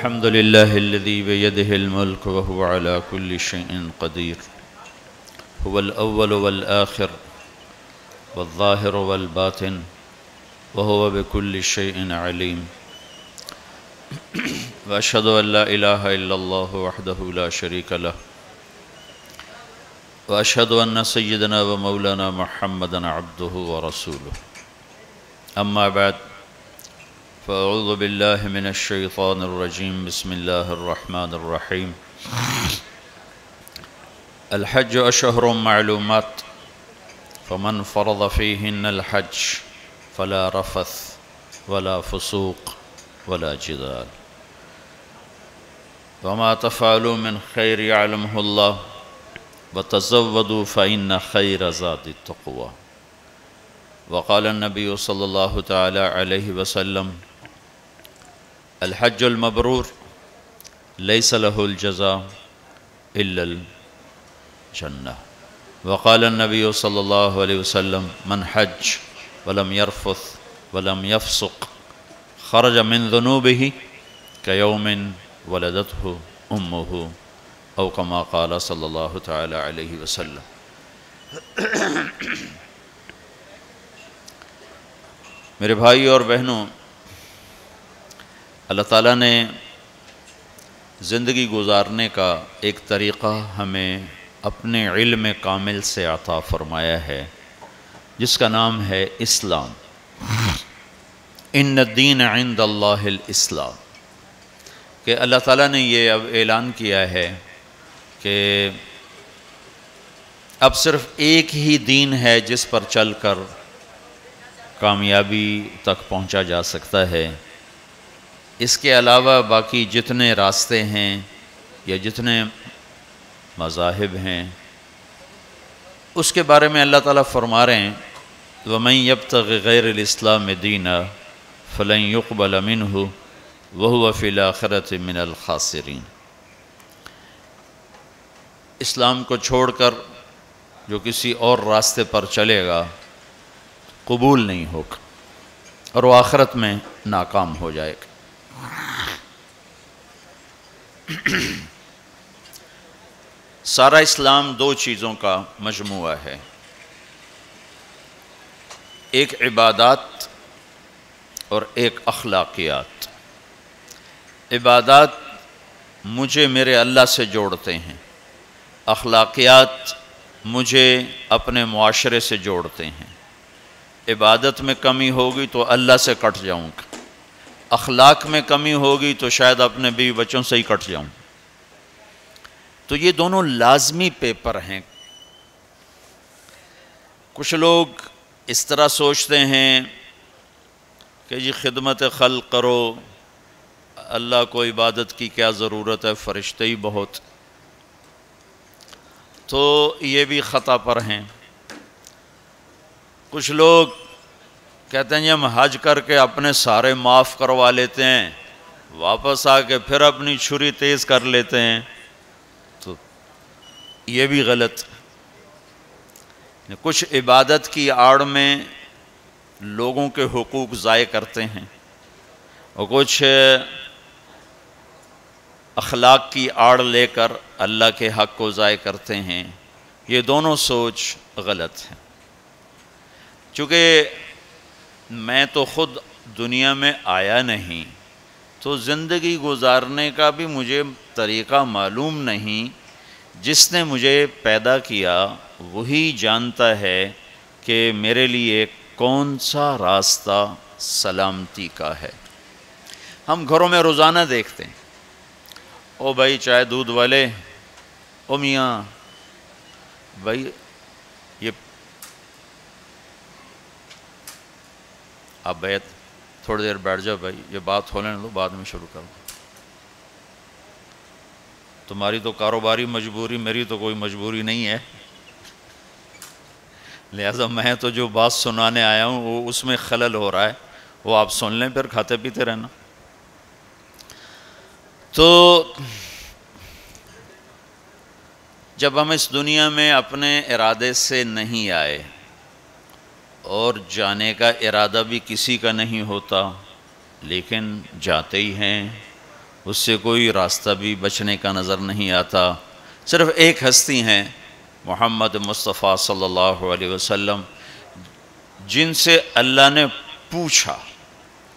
الحمد لله الذي بيده الملك وهو على كل شيء قدير هو الأول والآخر والظاهر والباطن وهو بكل شيء عليم وأشهد أن لا إله إلا الله وحده لا شريك له وأشهد أن سيدنا ومولانا محمدا عبده ورسوله أما بعد فأعوذ بالله من الشيطان الرجيم بسم الله الرحمن الرحيم الحج أشهر معلومات فمن فرض فيهن الحج فلا رفث ولا فسوق ولا جدال وما تفعلوا من خير يعلمه الله وتزودوا فإن خير زاد التقوى وقال النبي صلى الله تعالى عليه وسلم الحج المبرور ليس له الجزاء إلا الجنة وقال النبي صلى الله عليه وسلم من حج ولم يرفث ولم يفسق خرج من ذنوبه كيوم ولدته أمه أو كما قال صلى الله تعالى عليه وسلم. میرے بھائی اور بہنوں، اللہ تعالیٰ نے زندگی گزارنے کا ایک طریقہ ہمیں اپنے علم کامل سے عطا فرمایا ہے جس کا نام ہے اسلام. ان الدین عند اللہ الاسلام، کہ اللہ تعالیٰ نے یہ اب اعلان کیا ہے کہ اب صرف ایک ہی دین ہے جس پر چل کر کامیابی تک پہنچا جا سکتا ہے. اس کے علاوہ باقی جتنے راستے ہیں یا جتنے مذاہب ہیں اس کے بارے میں اللہ تعالیٰ فرما رہے ہیں وَمَن يَبْتَغِ غَيْرَ الْإِسْلَامِ دِينًا فَلَن يُقْبَلَ مِنْهُ وَهُوَ فِي الْآخِرَةِ مِنَ الْخَاسِرِينَ. اسلام کو چھوڑ کر جو کسی اور راستے پر چلے گا قبول نہیں ہوگا اور وہ آخرت میں ناکام ہو جائے گا. سارا اسلام دو چیزوں کا مجموعہ ہے، ایک عبادات اور ایک اخلاقیات. عبادات مجھے میرے اللہ سے جوڑتے ہیں، اخلاقیات مجھے اپنے معاشرے سے جوڑتے ہیں. عبادت میں کمی ہوگی تو اللہ سے کٹ جاؤں گا، اخلاق میں کمی ہوگی تو شاید اپنے بیوی بچوں سے ہی کٹ جاؤں. تو یہ دونوں لازمی پیپر ہیں. کچھ لوگ اس طرح سوچتے ہیں کہ جی خدمت خلق کرو، اللہ کو عبادت کی کیا ضرورت ہے، فرشتے ہی بہت. تو یہ بھی خطا پر ہیں. کچھ لوگ کہتے ہیں جی ہم حج کر کے اپنے سارے معاف کروا لیتے ہیں، واپس آ کے پھر اپنی چھری تیز کر لیتے ہیں. تو یہ بھی غلط. کچھ عبادت کی آڑ میں لوگوں کے حقوق ضائع کرتے ہیں اور کچھ اخلاق کی آڑ لے کر اللہ کے حق کو ضائع کرتے ہیں. یہ دونوں سوچ غلط ہے. چونکہ میں تو خود دنیا میں آیا نہیں تو زندگی گزارنے کا بھی مجھے طریقہ معلوم نہیں. جس نے مجھے پیدا کیا وہی جانتا ہے کہ میرے لیے کون سا راستہ سلامتی کا ہے. ہم گھروں میں روزانہ دیکھتے ہیں، او بھائی چائے دودھ والے، او میاں بھائی یہ آپ بیت تھوڑی دیر بیٹھ جاؤ بھائی، یہ بات ہو لینے دو بعد میں شروع کرو. تمہاری تو کاروباری مجبوری، میری تو کوئی مجبوری نہیں ہے، لہذا میں تو جو بات سنانے آیا ہوں وہ اس میں خلل ہو رہا ہے، وہ آپ سن لیں پھر کھاتے پیتے رہنا. تو جب ہم اس دنیا میں اپنے ارادے سے نہیں آئے اور جانے کا ارادہ بھی کسی کا نہیں ہوتا، لیکن جاتے ہی ہیں اس سے کوئی راستہ بھی بچنے کا نظر نہیں آتا۔ صرف ایک ہستی ہیں محمد مصطفیٰ صلی اللہ علیہ وسلم، جن سے اللہ نے پوچھا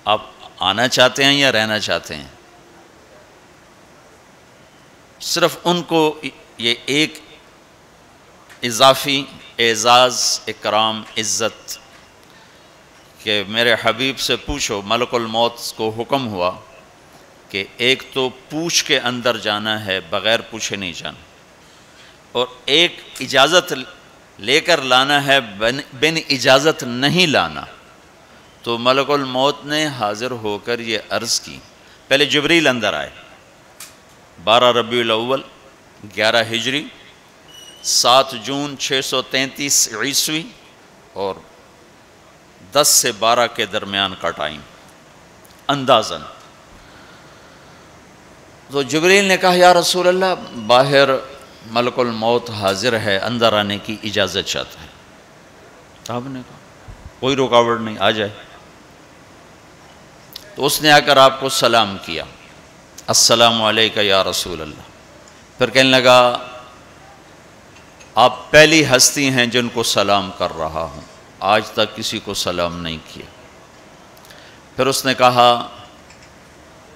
آپ آنا چاہتے ہیں یا رہنا چاہتے ہیں۔ صرف ان کو یہ ایک اضافی اعزاز، اکرام، عزت کہ میرے حبیب سے پوچھو، ملک الموت کو حکم ہوا کہ ایک تو پوچھ کے اندر جانا ہے، بغیر پوچھے نہیں جانا، اور ایک اجازت لے کر لانا ہے، بن اجازت نہیں لانا۔ تو ملک الموت نے حاضر ہو کر یہ عرض کی، پہلے جبریل اندر آئے، 12 ربیع الاول 11 ہجری 7 جون 633 عیسوی اور 10 سے 12 کے درمیان کا ٹائم اندازاً۔ تو جبریل نے کہا یا رسول اللہ، باہر ملک الموت حاضر ہے، اندر آنے کی اجازت چاہتا ہے۔ آپ نے کہا کوئی رکاوٹ نہیں، آ جائے۔ تو اس نے آ کر آپ کو سلام کیا، السلام علیکہ یا رسول اللہ۔ پھر کہنے لگا آپ پہلی ہستی ہیں جن کو سلام کر رہا ہوں، آج تک کسی کو سلام نہیں کیا۔ پھر اس نے کہا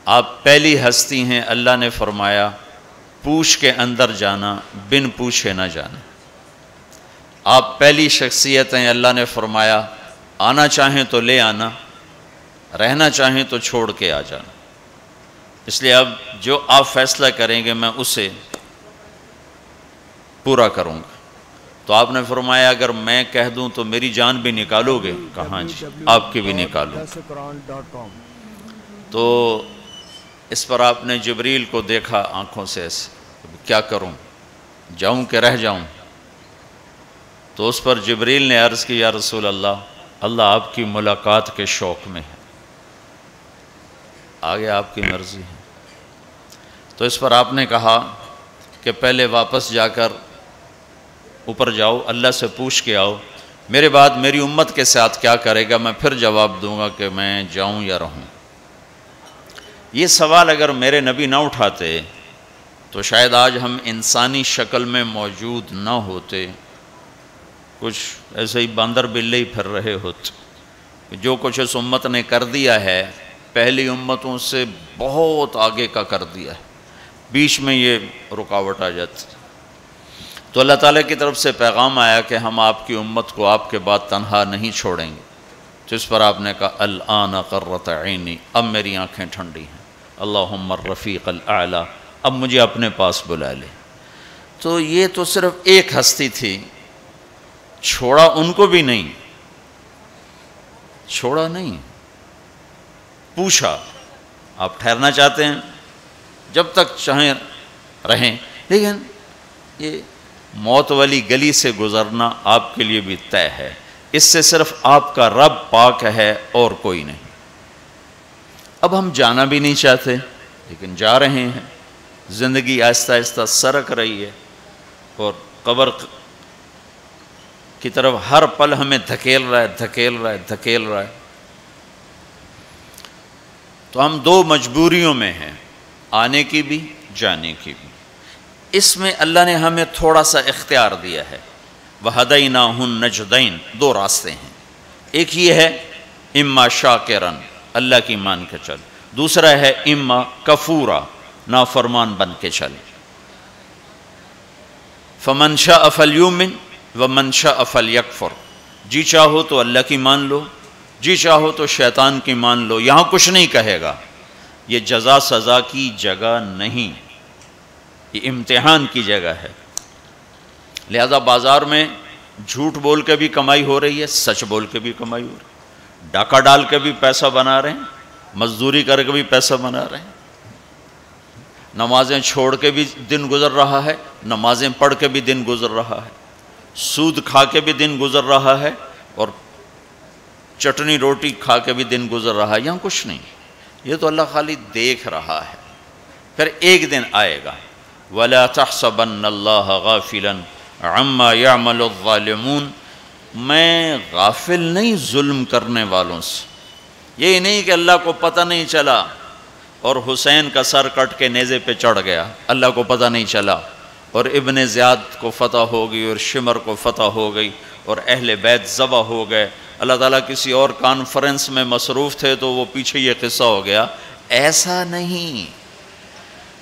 آپ پہلی ہستی ہیں، اللہ نے فرمایا پوچھ کے اندر جانا، بن پوچھے نہ جانا۔ آپ پہلی شخصیت ہیں، اللہ نے فرمایا آنا چاہیں تو لے آنا، رہنا چاہیں تو چھوڑ کے آ جانا۔ اس لیے اب جو آپ فیصلہ کریں گے میں اسے پورا کروں گا۔ تو آپ نے فرمایا اگر میں کہہ دوں تو میری جان بھی نکالو گے؟ کہاں جی، آپ کی بھی نکالوں۔ تو اس پر آپ نے جبریل کو دیکھا آنکھوں سے ایسے، کیا کروں، جاؤں کہ رہ جاؤں؟ تو اس پر جبریل نے عرض کی یا رسول اللہ، اللہ آپ کی ملاقات کے شوق میں ہے، آگے آپ کی مرضی ہے۔ تو اس پر آپ نے کہا کہ پہلے واپس جا کر اوپر جاؤ، اللہ سے پوچھ کے آؤ، میرے بعد میری امت کے ساتھ کیا کرے گا، میں پھر جواب دوں گا کہ میں جاؤں یا رہوں۔ یہ سوال اگر میرے نبی نہ اٹھاتے تو شاید آج ہم انسانی شکل میں موجود نہ ہوتے، کچھ ایسے ہی باندر بلے ہی پھر رہے ہوتے۔ جو کچھ اس امت نے کر دیا ہے پہلی امتوں سے بہت آگے کا کر دیا ہے، بیچ میں یہ رکاوٹ آ جاتی۔ تو اللہ تعالیٰ کی طرف سے پیغام آیا کہ ہم آپ کی امت کو آپ کے بعد تنہا نہیں چھوڑیں گے۔ تو اس پر آپ نے کہا الآن قرۃ عینی، اب میری آنکھیں ٹھنڈی ہیں، اللہم الرفیق الاعلی، اب مجھے اپنے پاس بلا لے۔ تو یہ تو صرف ایک ہستی تھی، چھوڑا ان کو بھی نہیں، چھوڑا نہیں، پوچھا آپ ٹھہرنا چاہتے ہیں، جب تک چاہیں رہیں، لیکن یہ موت والی گلی سے گزرنا آپ کے لیے بھی طے ہے، اس سے صرف آپ کا رب پاک ہے اور کوئی نہیں۔ اب ہم جانا بھی نہیں چاہتے لیکن جا رہے ہیں، زندگی آہستہ آہستہ سرک رہی ہے اور قبر کی طرف ہر پل ہمیں دھکیل رہا ہے، دھکیل رہا ہے، دھکیل رہا ہے۔ تو ہم دو مجبوریوں میں ہیں، آنے کی بھی، جانے کی بھی۔ اس میں اللہ نے ہمیں تھوڑا سا اختیار دیا ہے، وَهَدَيْنَاهُ النَّجْدَيْنِ، دو راستے ہیں، ایک یہ ہے اما شاکرن، اللہ کی مان کے چل، دوسرا ہے اما کفورا، نافرمان بن کے چل۔ فَمَنْ شَاءَ فَلْيُؤْمِنْ وَمَنْ شَاءَ فَلْيَكْفُرْ، جی چاہو تو اللہ کی مان لو، جی چاہو تو شیطان کی مان لو، یہاں کچھ نہیں کہے گا، یہ جزا سزا کی جگہ نہیں، یہ امتحان کی جگہ ہے۔ لہذا بازار میں جھوٹ بول کے بھی کمائی ہو رہی ہے، سچ بول کے بھی کمائی ہو رہی ہے، ڈاکہ ڈال کے بھی پیسہ بنا رہے ہیں، مزدوری کر کے بھی پیسہ بنا رہے ہیں، نمازیں چھوڑ کے بھی دن گزر رہا ہے، نمازیں پڑھ کے بھی دن گزر رہا ہے، سود کھا کے بھی دن گزر رہا ہے، اور چٹنی روٹی کھا کے بھی دن گزر رہا ہے، یہاں کچھ نہیں، یہ تو اللہ خالی دیکھ رہا ہے۔ پھر ایک دن آئے گا وَلَا تَحْسَبَنَّ اللَّهَ غَافِلًا عَمَّا يَعْمَلُ الظَّالِمُونَ، میں غافل نہیں ظلم کرنے والوں سے، یہ نہیں کہ اللہ کو پتہ نہیں چلا اور حسین کا سر کٹ کے نیزے پہ چڑھ گیا، اللہ کو پتہ نہیں چلا، اور ابن زیاد کو فتح ہو گئی اور شمر کو فتح ہو گئی اور اہل بیت ذبح ہو گئے۔ اللہ تعالیٰ کسی اور کانفرنس میں مصروف تھے تو وہ پیچھے یہ قصہ ہو گیا۔ ایسا نہیں،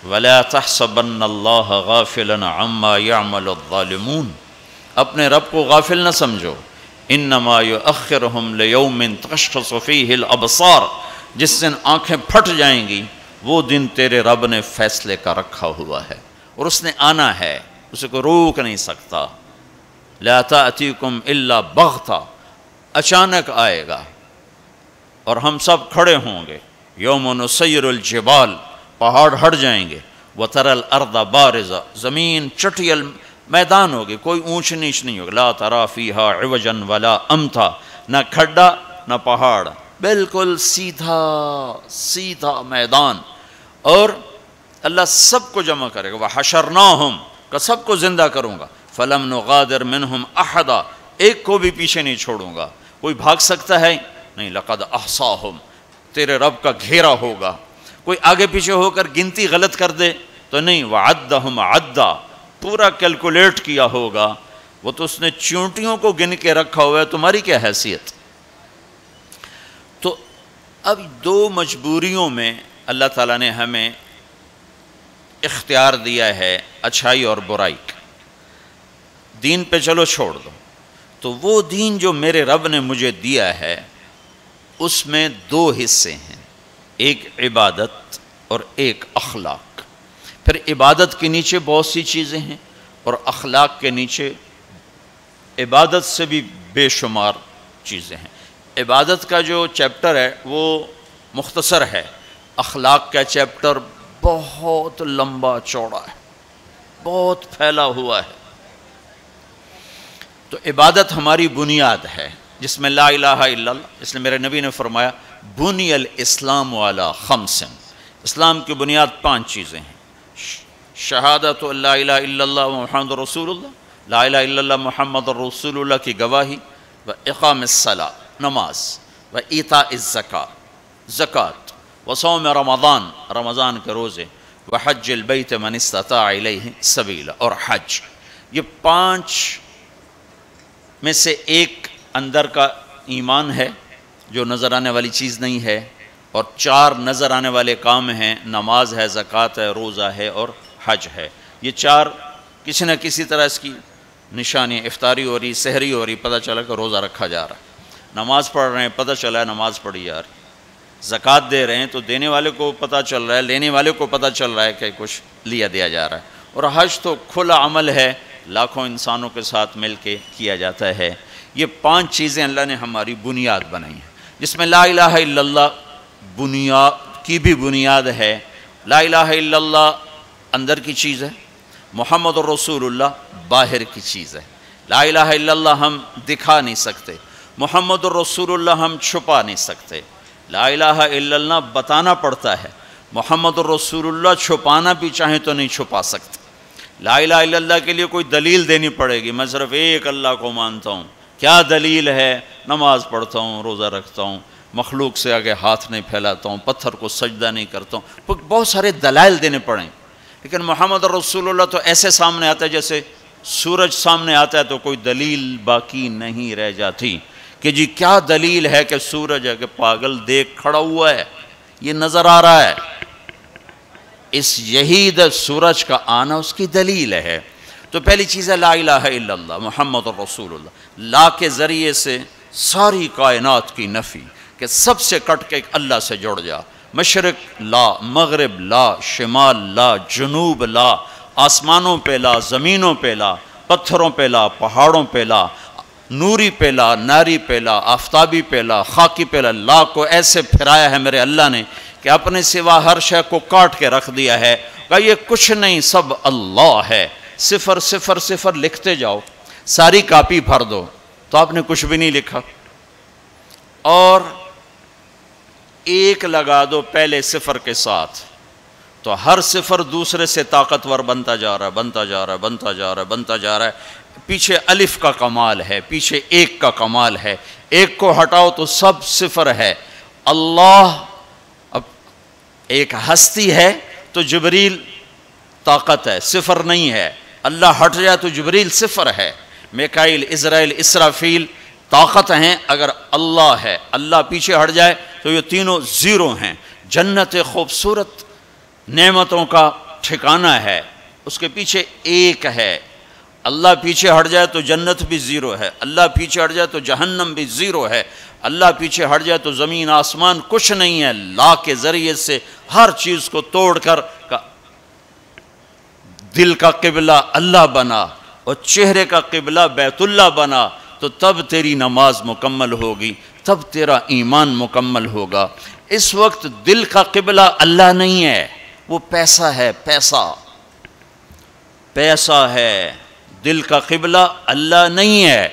وَلَا تَحْسَبَنَّ اللَّهَ غَافِلًا عَمَّا يَعْمَلُ الظَّالِمُونَ، اپنے رب کو غافل نہ سمجھو، إِنَّمَا يُؤَخِّرُهُمْ لِيَوْمٍ تَشْخَصُ فِيهِ الْأَبْصَارُ، جس دن آنکھیں پھٹ جائیں گی وہ دن تیرے رب نے فیصلے کا رکھا ہوا ہے اور اس نے آنا ہے، اسے کوئی روک نہیں سکتا۔ لَا تَأْتِيكُمْ إِلَّا بَغْتَةً، اچانک آئے گا اور ہم سب کھڑے ہوں گے۔ یوم نسیر الجبال، پہاڑ ہٹ جائیں گے، وَتَرَى الْأَرْضَ بَارِزَةً، زمین چٹیل میدان ہوگی، کوئی اونچ نیچ نہیں ہوگی۔ لَا تَرَى فِيهَا عِوَجًا وَلَا أَمْتًا، نہ کھڈا نہ پہاڑ، بالکل سیدھا سیدھا میدان، اور اللہ سب کو جمع کرے گا۔ وَحَشَرْنَاهُمْ، کہ سب کو زندہ کروں گا۔ فَلَمْ نُغَادِرْ مِنْهُمْ أَحَدًا، ایک کو بھی پیچھے نہیں چھوڑوں گا، کوئی بھاگ سکتا ہے نہیں۔ لَقَدْ أَحْصَاهُمْ، تیرے رب کا گھیرا ہوگا، کوئی آگے پیچھے ہو کر گنتی غلط کر دے تو نہیں۔ وَعَدَّهُمْ عَدًّا، پورا کیلکولیٹ کیا ہوگا، وہ تو اس نے چونٹیوں کو گن کے رکھا ہوا ہے، تمہاری کیا حیثیت۔ تو اب دو مجبوریوں میں اللہ تعالیٰ نے ہمیں اختیار دیا ہے، اچھائی اور برائی کا۔ دین پہ چلو چھوڑ دو، تو وہ دین جو میرے رب نے مجھے دیا ہے اس میں دو حصے ہیں، ایک عبادت اور ایک اخلاق۔ پھر عبادت کے نیچے بہت سی چیزیں ہیں اور اخلاق کے نیچے عبادت سے بھی بے شمار چیزیں ہیں۔ عبادت کا جو چیپٹر ہے وہ مختصر ہے، اخلاق کا چیپٹر بہت لمبا چوڑا ہے، بہت پھیلا ہوا ہے۔ تو عبادت ہماری بنیاد ہے جس میں لا الہ الا اللہ، اس لیے میرے نبی نے فرمایا بنی الاسلام علی خمس، اسلام کی بنیاد 5 چیزیں ہیں: شہادت لا الہ الا اللہ محمد رسول اللہ، لا الہ الا اللہ محمد رسول اللہ کی گواہی، و اقام الصلاۃ، نماز، و ایتاء الزکاۃ، زکوٰۃ، و صوم رمضان، رمضان کے روزے، و حج البیت من استطاع الیہ سبیلا، اور حج۔ یہ 5 میں سے ایک اندر کا ایمان ہے جو نظر آنے والی چیز نہیں ہے، اور 4 نظر آنے والے کام ہیں، نماز ہے، زکوٰۃ ہے، روزہ ہے اور حج ہے۔ یہ 4 کسی نہ کسی طرح اس کی نشانی، افطاری ہو رہی، سحری ہو رہی، پتہ چلا کہ روزہ رکھا جا رہا ہے، نماز پڑھ رہے ہیں، پتہ چلا ہے نماز پڑھی جا رہی، زکوٰۃ دے رہے ہیں تو دینے والے کو پتہ چل رہا ہے، لینے والے کو پتہ چل رہا ہے کہ کچھ لیا دیا جا رہا ہے، اور حج تو کھلا عمل ہے، لاکھوں انسانوں کے ساتھ مل کے کیا جاتا ہے۔ یہ 5 چیزیں اللہ نے ہماری بنیاد بنائی ہیں، جس میں لا الہ الا اللہ بنیاد کی بھی بنیاد ہے۔ لا الہ الا اللہ اندر کی چیز ہے، محمد الرسول اللہ باہر کی چیز ہے۔ لا الہ الا اللہ ہم دکھا نہیں سکتے، محمد الرسول اللہ ہم چھپا نہیں سکتے۔ لا الہ الا اللہ بتانا پڑتا ہے، محمد الرسول اللہ چھپانا بھی چاہیں تو نہیں چھپا سکتے۔ لا الہ الا اللہ کے لیے کوئی دلیل دینی پڑے گی، میں صرف ایک اللہ کو مانتا ہوں، کیا دلیل ہے؟ نماز پڑھتا ہوں، روزہ رکھتا ہوں، مخلوق سے آگے ہاتھ نہیں پھیلاتا ہوں، پتھر کو سجدہ نہیں کرتا ہوں، بہت سارے دلائل دینے پڑیں۔ لیکن محمد رسول اللہ تو ایسے سامنے آتا ہے جیسے سورج سامنے آتا ہے تو کوئی دلیل باقی نہیں رہ جاتی کہ جی کیا دلیل ہے کہ سورج ہے، کہ پاگل دیکھ کھڑا ہوا ہے، یہ نظر آ رہا ہے، اس یہی سورج کا آنا اس کی دلیل ہے۔ تو پہلی چیز ہے لا الہ الا اللہ محمد رسول اللہ، لا کے ذریعے سے ساری کائنات کی نفی، کہ سب سے کٹ کے اللہ سے جڑ جا، مشرق لا، مغرب لا، شمال لا، جنوب لا، آسمانوں پہ لا، زمینوں پہ لا، پتھروں پہ لا، پہاڑوں پہ لا، نوری پہ لا، ناری پہ لا، آفتابی پہ لا، خاکی پہ لا۔ لا کو ایسے پھرایا ہے میرے اللہ نے کہ اپنے سوا ہر شے کو کاٹ کے رکھ دیا ہے، کہ یہ کچھ نہیں، سب اللہ ہے۔ 0 0 0 لکھتے جاؤ، ساری کاپی بھر دو تو آپ نے کچھ بھی نہیں لکھا، اور 1 لگا دو پہلے 0 کے ساتھ تو ہر 0 دوسرے سے طاقتور بنتا جا رہا ہے، بنتا جا رہا ہے، بنتا جا رہا ہے، بنتا جا رہا ہے۔ پیچھے الف کا کمال ہے، پیچھے 1 کا کمال ہے، 1 کو ہٹاؤ تو سب 0 ہے۔ اللہ اب ایک ہستی ہے تو جبریل طاقت ہے، صفر نہیں ہے۔ اللہ ہٹ جائے تو جبریل صفر ہے۔ میکائیل، اسرائیل، اسرافیل طاقت ہیں اگر اللہ ہے، اللہ پیچھے ہٹ جائے تو یہ تینوں زیرو ہیں۔ جنت خوبصورت نعمتوں کا ٹھکانہ ہے، اس کے پیچھے ایک ہے۔ اللہ پیچھے ہٹ جائے تو جنت بھی زیرو ہے، اللہ پیچھے ہٹ جائے تو جہنم بھی زیرو ہے، اللہ پیچھے ہٹ جائے تو زمین آسمان کچھ نہیں ہے۔ لا کے ذریعے سے ہر چیز کو توڑ کر دل کا قبلہ اللہ بنا اور چہرے کا قبلہ بیت اللہ بنا، تو تب تیری نماز مکمل ہوگی، تب تیرا ایمان مکمل ہوگا۔ اس وقت دل کا قبلہ اللہ نہیں ہے، وہ پیسہ ہے، پیسہ ہے۔ دل کا قبلہ اللہ نہیں ہے،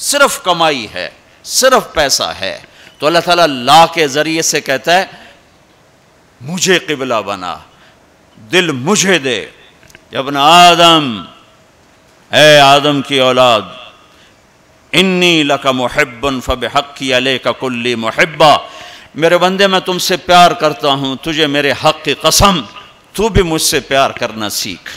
صرف کمائی ہے، صرف پیسہ ہے۔ تو اللہ تعالیٰ لا کے ذریعے سے کہتا ہے مجھے قبلہ بنا، دل مجھے دے۔ ابن آدم، اے آدم کی اولاد، انی لک محب فبحقی علیک کلی محبہ، میرے بندے میں تم سے پیار کرتا ہوں، تجھے میرے حق کی قسم تو بھی مجھ سے پیار کرنا سیکھ۔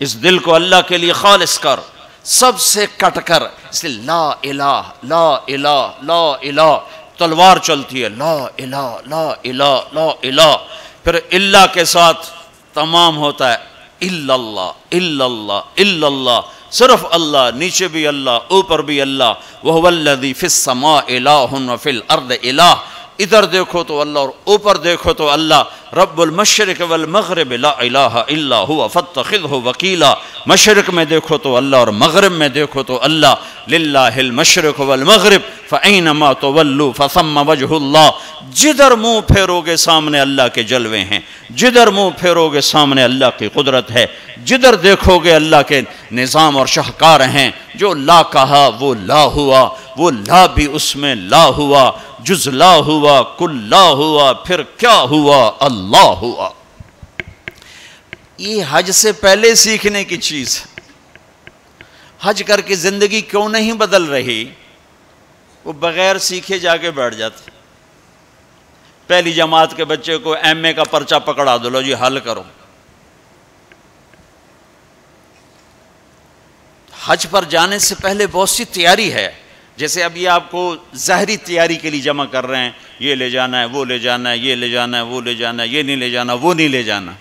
اس دل کو اللہ کے لیے خالص کر، سب سے کٹ کر، اس لیے لا الہ لا الہ لا الہ تلوار چلتی ہے، لا الہ لا الہ لا الہ، پھر اللہ کے ساتھ تمام ہوتا ہے الا اللہ الا اللہ الا اللہ، صرف اللہ، نیچے بھی اللہ اوپر بھی اللہ۔ وَهُوَ الَّذِي فِي السَّمَاءِ إِلَٰهٌ وَفِي الْأَرْضِ إِلَٰهٌ، ادھر دیکھو تو اللہ اور اوپر دیکھو تو اللہ۔ رب المشرق والمغرب لا الہ الا هو فاتخذہ وکیلا، مشرق میں دیکھو تو اللہ اور مغرب میں دیکھو تو اللہ۔ للہ المشرق والمغرب فأینما تولوا فثم وجہ اللہ، جدھر منہ پھیرو گے سامنے اللہ کے جلوے ہیں، جدھر منہ پھیرو گے سامنے اللہ کی قدرت ہے، جدھر دیکھو گے اللہ کے نظام اور شاہکار ہیں۔ جو لا کہا وہ لا ہوا، وہ لا بھی اس میں لا ہوا، جز لا ہوا کل لا ہوا، پھر کیا ہوا؟ اللہ ہوا۔ یہ حج سے پہلے سیکھنے کی چیز ہے۔ حج کر کے زندگی کیوں نہیں بدل رہی؟ وہ بغیر سیکھے جا کے بیٹھ جاتے۔ پہلی جماعت کے بچے کو ایم اے کا پرچہ پکڑا دو، لو جی حل کرو۔ حج پر جانے سے پہلے بہت سی تیاری ہے، جیسے اب یہ آپ کو ظاہری تیاری کے لیے جمع کر رہے ہیں، یہ لے جانا ہے، وہ لے جانا ہے، یہ لے جانا ہے، وہ لے جانا ہے، یہ نہیں لے جانا، وہ نہیں لے جانا۔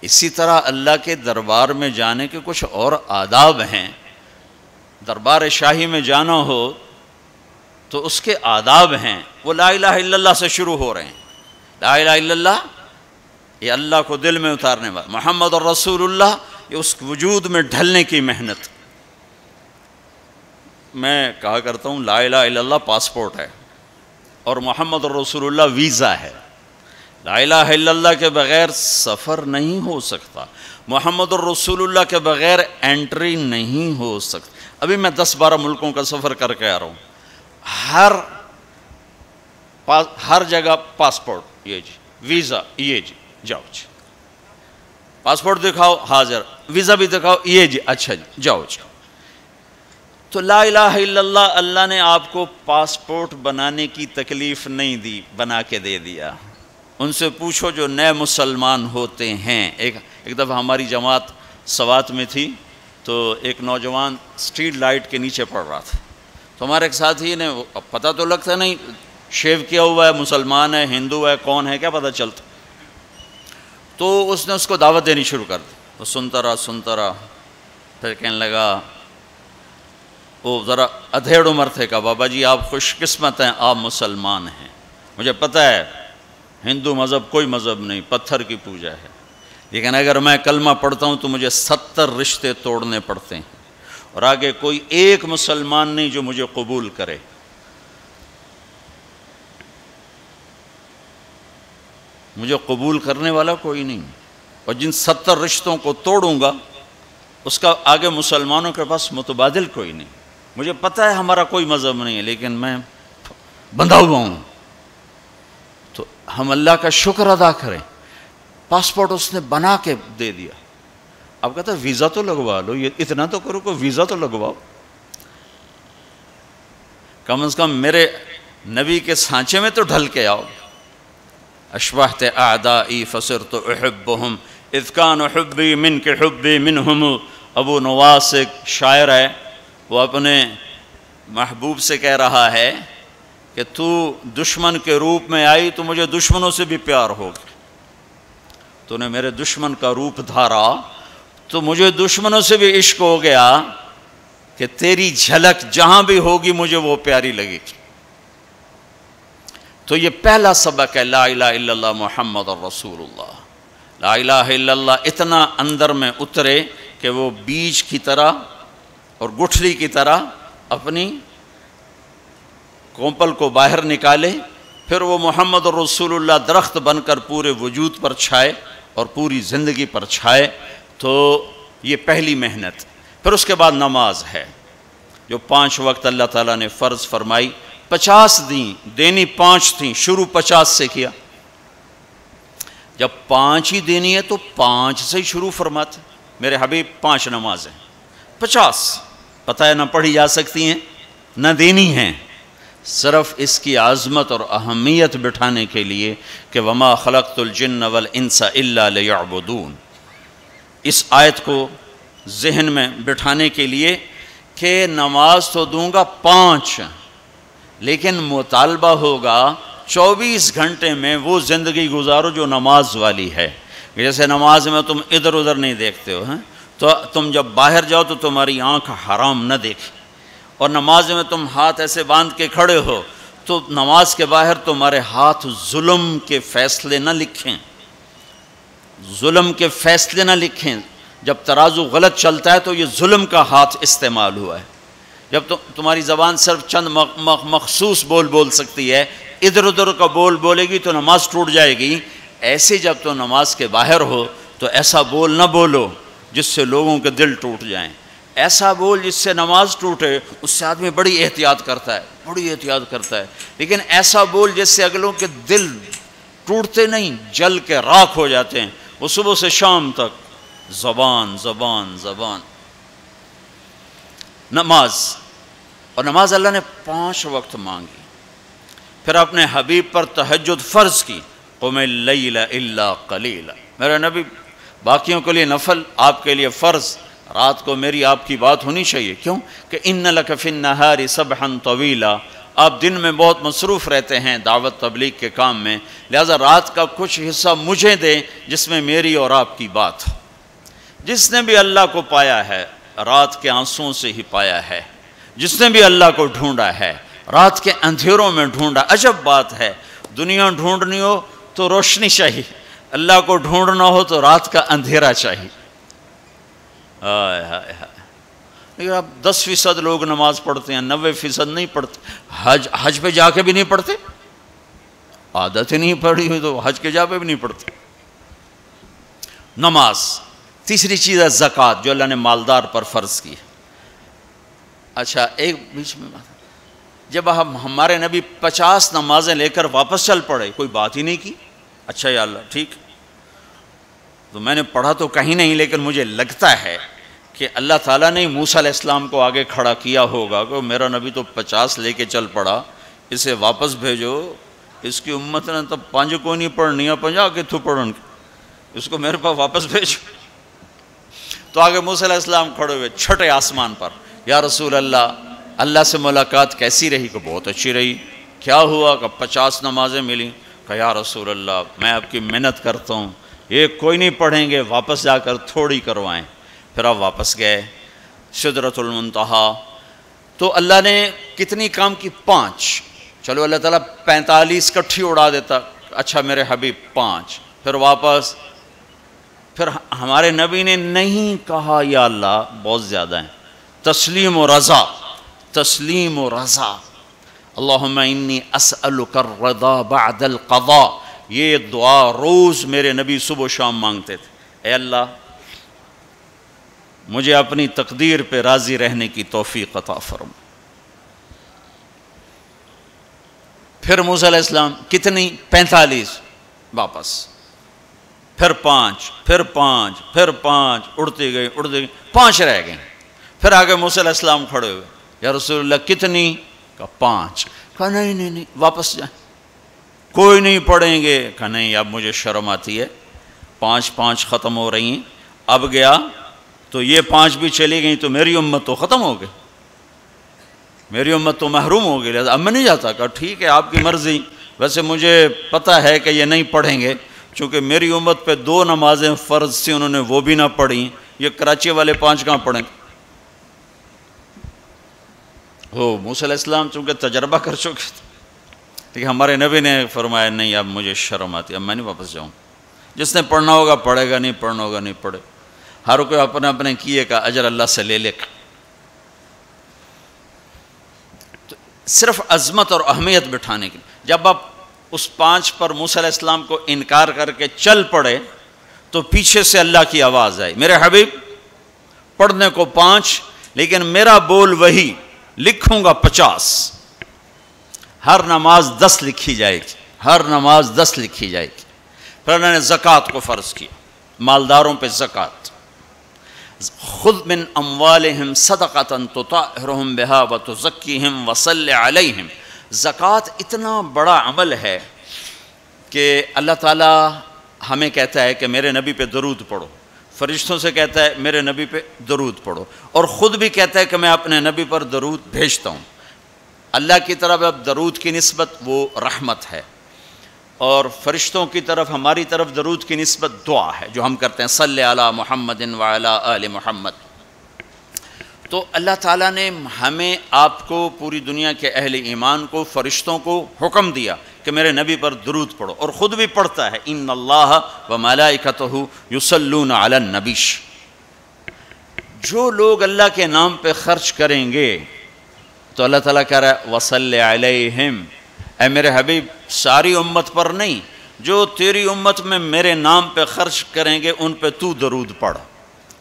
اسی طرح اللہ کے دربار میں جانے کے کچھ اور آداب ہیں۔ دربار شاہی میں جانا ہو تو اس کے آداب ہیں، وہ لا الہ الا اللہ سے شروع ہو رہے ہیں۔ لا الہ الا اللہ یہ اللہ کو دل میں اتارنے والا، محمد الرسول اللہ یہ اس وجود میں ڈھلنے کی محنت۔ میں کہا کرتا ہوں لا الہ الا اللہ پاسپورٹ ہے اور محمد الرسول اللہ ویزا ہے۔ لا الہ الا اللہ کے بغیر سفر نہیں ہو سکتا، محمد الرسول اللہ کے بغیر انٹری نہیں ہو سکتی۔ ابھی میں 10-12 ملکوں کا سفر کر کے آ رہا ہوں، ہر جگہ پاسپورٹ یہ جی، ویزا یہ جی، جاؤ جی، پاسپورٹ دکھاؤ حاضر، ویزا بھی دکھاؤ یہ جی، اچھا جی جاؤ جی۔ تو لا الہ الا اللہ، اللہ نے آپ کو پاسپورٹ بنانے کی تکلیف نہیں دی، بنا کے دے دیا۔ ان سے پوچھو جو نئے مسلمان ہوتے ہیں۔ ایک دفعہ ہماری جماعت سوات میں تھی، تو ایک نوجوان اسٹریٹ لائٹ کے نیچے پڑ رہا تھا، تو ہمارے ایک ساتھی نے، پتہ تو لگتا نہیں شیو کیا ہوا ہے، مسلمان ہے، ہندو ہے، کون ہے، کیا پتہ چلتا۔ تو اس نے اس کو دعوت دینی شروع کر دی، وہ سنتا رہا، پھر کہنے لگا، وہ ذرا ادھیڑ عمر تھے، کہا بابا جی آپ خوش قسمت ہیں، آپ مسلمان ہیں، مجھے پتہ ہے ہندو مذہب کوئی مذہب نہیں، پتھر کی پوجا ہے، لیکن اگر میں کلمہ پڑھتا ہوں تو مجھے 70 رشتے توڑنے پڑتے ہیں، اور آگے کوئی ایک مسلمان نہیں جو مجھے قبول کرے۔ مجھے قبول کرنے والا کوئی نہیں، اور جن 70 رشتوں کو توڑوں گا اس کا آگے مسلمانوں کے پاس متبادل کوئی نہیں۔ مجھے پتہ ہے ہمارا کوئی مذہب نہیں ہے، لیکن میں بندھا ہوا ہوں۔ تو ہم اللہ کا شکر ادا کریں، پاسپورٹ اس نے بنا کے دے دیا۔ اب کہتا ہے ویزا تو لگوا لو، یہ اتنا تو کرو کہ ویزا تو لگواؤ، کم از کم میرے نبی کے سانچے میں تو ڈھل کے آؤ۔ اشبہت اعدائی فصرت احبہم اذ کان حبی منک حبی منہم۔ ابو نواس ایک شاعر ہے، وہ اپنے محبوب سے کہہ رہا ہے کہ تو دشمن کے روپ میں آئی تو مجھے دشمنوں سے بھی پیار ہو گیا، تو نے میرے دشمن کا روپ دھارا تو مجھے دشمنوں سے بھی عشق ہو گیا کہ تیری جھلک جہاں بھی ہوگی مجھے وہ پیاری لگے گی۔ تو یہ پہلا سبق ہے لا الہ الا اللہ محمد الرسول اللہ۔ لا الہ الا اللہ اتنا اندر میں اترے کہ وہ بیج کی طرح اور گٹھلی کی طرح اپنی کومپل کو باہر نکالے، پھر وہ محمد الرسول اللہ درخت بن کر پورے وجود پر چھائے اور پوری زندگی پر چھائے۔ تو یہ پہلی محنت۔ پھر اس کے بعد نماز ہے جو 5 وقت اللہ تعالیٰ نے فرض فرمائی، 50 دینی 5 تھیں، شروع 50 سے کیا۔ جب 5 ہی دینی ہے تو 5 سے ہی شروع فرماتے۔ میرے حبیب 5 نمازیں 50 پتہ ہے نہ پڑھی جا سکتی ہیں نہ دینی ہیں، صرف اس کی عظمت اور اہمیت بٹھانے کے لیے کہ وما خلقت الجن والانس الا لیعبدون، اس آیت کو ذہن میں بٹھانے کے لیے کہ نماز تو دوں گا 5 لیکن مطالبہ ہوگا 24 گھنٹے میں وہ زندگی گزارو جو نماز والی ہے۔ جیسے نماز میں تم ادھر ادھر نہیں دیکھتے ہو، تو تم جب باہر جاؤ تو تمہاری آنکھ حرام نہ دیکھے، اور نماز میں تم ہاتھ ایسے باندھ کے کھڑے ہو تو نماز کے باہر تمہارے ہاتھ ظلم کے فیصلے نہ لکھیں، ظلم کے فیصلے نہ لکھیں۔ جب ترازو غلط چلتا ہے تو یہ ظلم کا ہاتھ استعمال ہوا ہے۔ جب تمہاری زبان صرف چند مخصوص بول سکتی ہے، ادھر ادھر کا بولے گی تو نماز ٹوٹ جائے گی۔ ایسے جب تو نماز کے باہر ہو تو ایسا بول نہ بولو جس سے لوگوں کے دل ٹوٹ جائیں، ایسا بول جس سے نماز ٹوٹے، اس سے آدمی بڑی احتیاط کرتا ہے، لیکن ایسا بول جس سے اگلوں کے دل ٹوٹتے نہیں، جل کے راکھ ہو جاتے ہیں، وہ صبح سے شام تک زبان زبان زبان۔ نماز، اور نماز اللہ نے 5 وقت مانگی، پھر اپنے حبیب پر تہجد فرض کی، قم اللیل الا قلیلا، میرے نبی باقیوں کے لیے نفل، آپ کے لیے فرض، رات کو میری آپ کی بات ہونی چاہیے۔ کیوں کہ ان لک فی النہار سبحا طویلا، آپ دن میں بہت مصروف رہتے ہیں دعوت تبلیغ کے کام میں، لہذا رات کا کچھ حصہ مجھے دیں جس میں میری اور آپ کی بات ہو۔ جس نے بھی اللہ کو پایا ہے رات کے آنسوؤں سے ہی پایا ہے، جس نے بھی اللہ کو ڈھونڈا ہے رات کے اندھیروں میں ڈھونڈا۔ عجب بات ہے، دنیا ڈھونڈنی ہو تو روشنی چاہیے، اللہ کو ڈھونڈنا ہو تو رات کا اندھیرا چاہیے۔ لیکن اب 10% لوگ نماز پڑھتے ہیں، 90% نہیں پڑھتے۔ حج پہ جا کے بھی نہیں پڑھتے، عادت ہی نہیں پڑھی ہوئی تو حج کے جا پہ بھی نہیں پڑھتے۔ نماز، تیسری چیز ہے زکوٰۃ جو اللہ نے مالدار پر فرض کی۔ اچھا ایک بیچ میں بات، جب ہمارے نبی 50 نمازیں لے کر واپس چل پڑے، کوئی بات ہی نہیں کی، اچھا یا اللہ ٹھیک، تو میں نے پڑھا تو کہیں نہیں، لیکن مجھے لگتا ہے کہ اللہ تعالیٰ نے موسیٰ علیہ السلام کو آگے کھڑا کیا ہوگا کہ میرا نبی تو 50 لے کے چل پڑا، اسے واپس بھیجو، اس کی امت نے تو 5 کو نہیں پڑھنی ہے، 50 کتھوں پڑھن، اس کو میرے پاس واپس بھیجو۔ تو آگے موسیٰ علیہ السلام کھڑے ہوئے چھٹے آسمان پر، یا رسول اللہ سے ملاقات کیسی رہی؟ کہ بہت اچھی رہی۔ کیا ہوا؟ کہ 50 نمازیں ملیں۔ کہ یا رسول اللہ میں آپ کی محنت کرتا ہوں، ایک کوئی نہیں پڑھیں گے، واپس جا کر تھوڑی کروائیں۔ پھر آپ واپس گئے سدرۃ المنتہا، تو اللہ نے کتنی کام کی؟ 5۔ چلو اللہ تعالیٰ 45 کٹھی اڑا دیتا، اچھا میرے حبیب 5، پھر واپس۔ پھر ہمارے نبی نے نہیں کہا یا اللہ بہت زیادہ ہیں، تسلیم و رضا، تسلیم و رضا، اللہم انی اسألک الرضا بعد القضاء، یہ دعا روز میرے نبی صبح و شام مانگتے تھے، اے اللہ مجھے اپنی تقدیر پہ راضی رہنے کی توفیق عطا فرما۔ پھر موسیٰ علیہ السلام کتنی؟ 45، واپس، پھر 5، پھر 5، پھر 5، اڑتے گئے 5 رہ گئے۔ پھر آگے موسیٰ علیہ السلام کھڑے ہوئے، یا رسول اللہ کتنی؟ کہا 5۔ کہا نہیں واپس جائیں، کوئی نہیں پڑھیں گے. کہا نہیں اب مجھے شرم آتی ہے, 5 ختم ہو رہی ہیں, اب گیا تو یہ 5 بھی چلی گئیں تو میری امت تو ختم ہو گئی, میری امت تو محروم ہو گئی, اب میں نہیں جاتا. کہا ٹھیک ہے آپ کی مرضی, ویسے مجھے پتہ ہے کہ یہ نہیں پڑھیں گے, چونکہ میری امت پہ 2 نمازیں فرض تھیں, انہوں نے وہ بھی نہ پڑھیں, یہ کراچی والے 5 کہاں پڑھیں. موسیٰ علیہ السلام چونکہ تجربہ کر چکے تھے, لیکن ہمارے نبی نے فرمایا نہیں اب مجھے شرم آتی, اب میں نہیں واپس جاؤں. جس نے پڑھنا ہوگا پڑھے گا, نہیں پڑھنا ہوگا نہیں پڑھے. ہر کوئی اپنے اپنے کیے کا اجر اللہ سے لے لے. صرف عظمت اور اہمیت بٹھانے کے لیے جب آپ اس 5 پر موسیٰ علیہ السلام کو انکار کر کے چل پڑے تو پیچھے سے اللہ کی آواز آئی, میرے حبیب پڑھنے کو 5 لیکن میرا بول وہی, لکھوں گا 50. ہر نماز 10 لکھی جائے گی, ہر نماز 10 لکھی جائے گی. پھر اللہ نے زکوٰۃ کو فرض کیا, مالداروں پہ زکوٰۃ. خذ من اموالہم صدقۃ تطہرہم بہا وتزکیہم وصلی علیہم. زکوٰۃ اتنا بڑا عمل ہے کہ اللہ تعالیٰ ہمیں کہتا ہے کہ میرے نبی پہ درود پڑھو, فرشتوں سے کہتا ہے میرے نبی پہ درود پڑھو, اور خود بھی کہتا ہے کہ میں اپنے نبی پر درود بھیجتا ہوں. اللہ کی طرف اب درود کی نسبت وہ رحمت ہے, اور فرشتوں کی طرف ہماری طرف درود کی نسبت دعا ہے جو ہم کرتے ہیں, صلی علی محمد وعلی آل محمد. تو اللہ تعالیٰ نے ہمیں آپ کو پوری دنیا کے اہل ایمان کو فرشتوں کو حکم دیا کہ میرے نبی پر درود پڑھو, اور خود بھی پڑھتا ہے ان اللہ وملائکتہ یصلون علی النبی. جو لوگ اللہ کے نام پہ خرچ کریں گے تو اللہ تعالیٰ کہہ رہا ہے وصلی علیہم, اے میرے حبیب ساری امت پر نہیں, جو تیری امت میں میرے نام پہ خرچ کریں گے ان پہ تو درود پڑھ.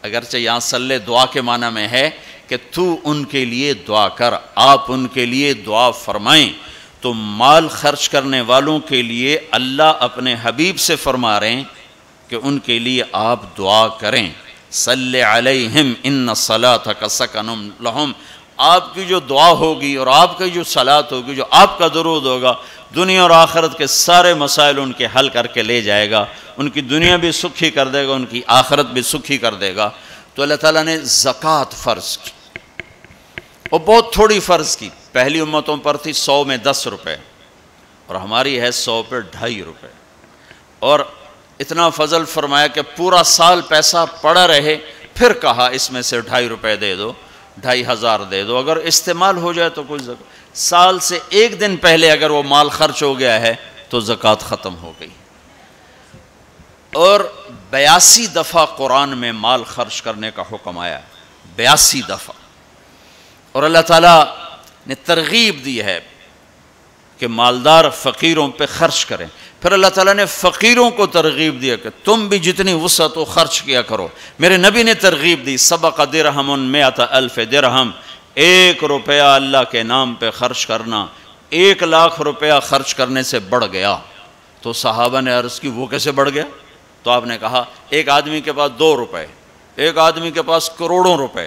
اگرچہ یہاں صلی دعا کے معنی میں ہے کہ تو ان کے لیے دعا کر, آپ ان کے لیے دعا فرمائیں. تو مال خرچ کرنے والوں کے لیے اللہ اپنے حبیب سے فرما رہے ہیں کہ ان کے لیے آپ دعا کریں, صلی علیہم ان صلاتک سکن لہم. آپ کی جو دعا ہوگی اور آپ کی جو صلات ہوگی, جو آپ کا درود ہوگا, دنیا اور آخرت کے سارے مسائل ان کے حل کر کے لے جائے گا, ان کی دنیا بھی سکھی کر دے گا, ان کی آخرت بھی سکھی کر دے گا. تو اللہ تعالیٰ نے زکوٰۃ فرض کی, اور بہت تھوڑی فرض کی. پہلی امتوں پر تھی 100 میں 10 روپے, اور ہماری ہے 100 پہ 2.5 روپے. اور اتنا فضل فرمایا کہ پورا سال پیسہ پڑا رہے, پھر کہا اس میں سے 2.5 روپے دے دو, 2,500 دے دو, اگر استعمال ہو جائے تو کوئی زکوٰۃ. سال سے 1 دن پہلے اگر وہ مال خرچ ہو گیا ہے تو زکوٰۃ ختم ہو گئی. اور 82 دفعہ قرآن میں مال خرچ کرنے کا حکم آیا, 82 دفعہ. اور اللہ تعالیٰ نے ترغیب دی ہے کہ مالدار فقیروں پہ خرچ کریں. پھر اللہ تعالیٰ نے فقیروں کو ترغیب دیا کہ تم بھی جتنی وسعت ہو خرچ کیا کرو. میرے نبی نے ترغیب دی, سبق درہم 100,000 درہم, 1 روپیہ اللہ کے نام پہ خرچ کرنا 1,00,000 روپیہ خرچ کرنے سے بڑھ گیا. تو صحابہ نے عرض کی وہ کیسے بڑھ گیا؟ تو آپ نے کہا ایک آدمی کے پاس 2 روپے, ایک آدمی کے پاس کروڑوں روپے.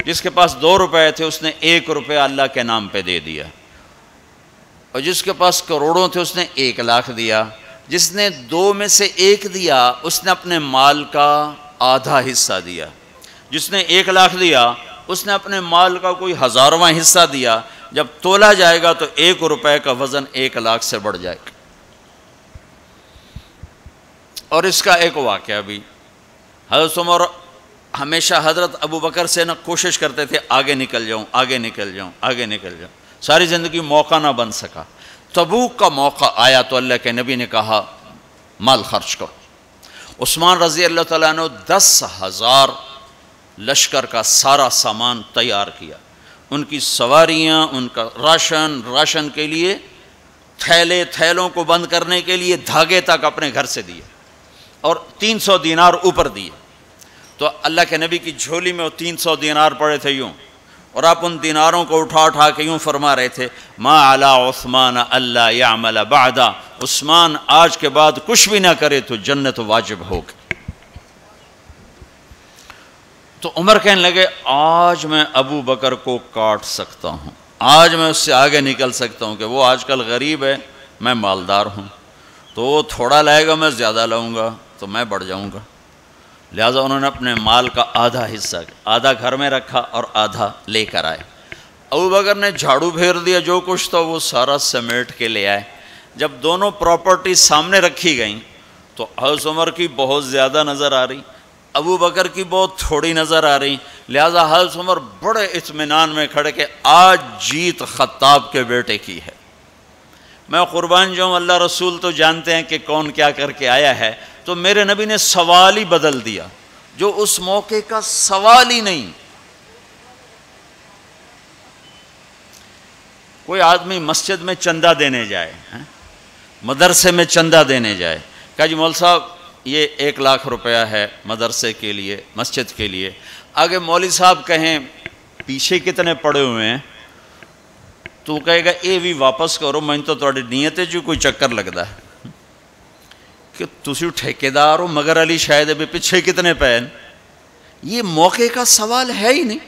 جس کے پاس 2 روپے تھے اس نے 1 روپیہ اللہ کے نام پہ دے دیا, اور جس کے پاس کروڑوں تھے اس نے 1,00,000 دیا. جس نے 2 میں سے 1 دیا اس نے اپنے مال کا آدھا حصہ دیا. جس نے 1,00,000 دیا اس نے اپنے مال کا کوئی 1000واں حصہ دیا. جب تولا جائے گا تو 1 روپے کا وزن 1,00,000 سے بڑھ جائے گا. اور اس کا ایک واقعہ بھی, حضرت عمر ہمیشہ حضرت ابو بکر سے کوشش کرتے تھے آگے نکل جاؤں, آگے نکل جاؤں, آگے نکل جاؤں. ساری زندگی موقع نہ بن سکا. تبوک کا موقع آیا تو اللہ کے نبی نے کہا مال خرچ کرو. عثمان رضی اللہ تعالیٰ نے 10,000 لشکر کا سارا سامان تیار کیا, ان کی سواریاں, ان کا راشن کے لیے تھیلوں کو بند کرنے کے لیے دھاگے تک اپنے گھر سے دیے, اور 300 دینار اوپر دیے. تو اللہ کے نبی کی جھولی میں وہ 300 دینار پڑے تھے یوں, اور آپ ان دیناروں کو اٹھا کے یوں فرما رہے تھے ما علی عثمان اللہ یعمل بعدا, عثمان آج کے بعد کچھ بھی نہ کرے تو جنت واجب ہوگی. تو عمر کہنے لگے آج میں ابو بکر کو کاٹ سکتا ہوں, آج میں اس سے آگے نکل سکتا ہوں کہ وہ آج کل غریب ہے, میں مالدار ہوں. تو وہ تھوڑا لائے گا میں زیادہ لاؤں گا تو میں بڑھ جاؤں گا، لہٰذا انہوں نے اپنے مال کا آدھا حصہ، آدھا گھر میں رکھا اور آدھا لے کر آئے۔ ابو بکر نے جھاڑو پھیر دیا، جو کچھ تھا وہ سارا سمیٹ کے لے آئے۔ جب دونوں پراپرٹی سامنے رکھی گئیں تو حضرت عمر کی بہت زیادہ نظر آ رہی، ابو بکر کی بہت تھوڑی نظر آ رہی، لہٰذا حضرت عمر بڑے اطمینان میں کھڑے کہ آج جیت خطاب کے بیٹے کی ہے۔ میں قربان جاؤں، اللہ رسول تو جانتے ہیں کہ کون کیا کر کے آیا ہے، تو میرے نبی نے سوال ہی بدل دیا، جو اس موقع کا سوال ہی نہیں۔ کوئی آدمی مسجد میں چندہ دینے جائے، مدرسے میں چندہ دینے جائے، کہا جی مول صاحب یہ 1,00,000 روپیہ ہے مدرسے کے لیے، مسجد کے لیے، آگے مولوی صاحب کہیں پیچھے کتنے پڑے ہوئے ہیں، تو کہے گا اے بھی واپس کرو، میں تو تھوڑی نیت ہے جو کوئی چکر لگتا ہے کہ تسی ٹھیکیدار ہو، مگر علی شاید ابھی پیچھے کتنے پین، یہ موقع کا سوال ہے ہی نہیں۔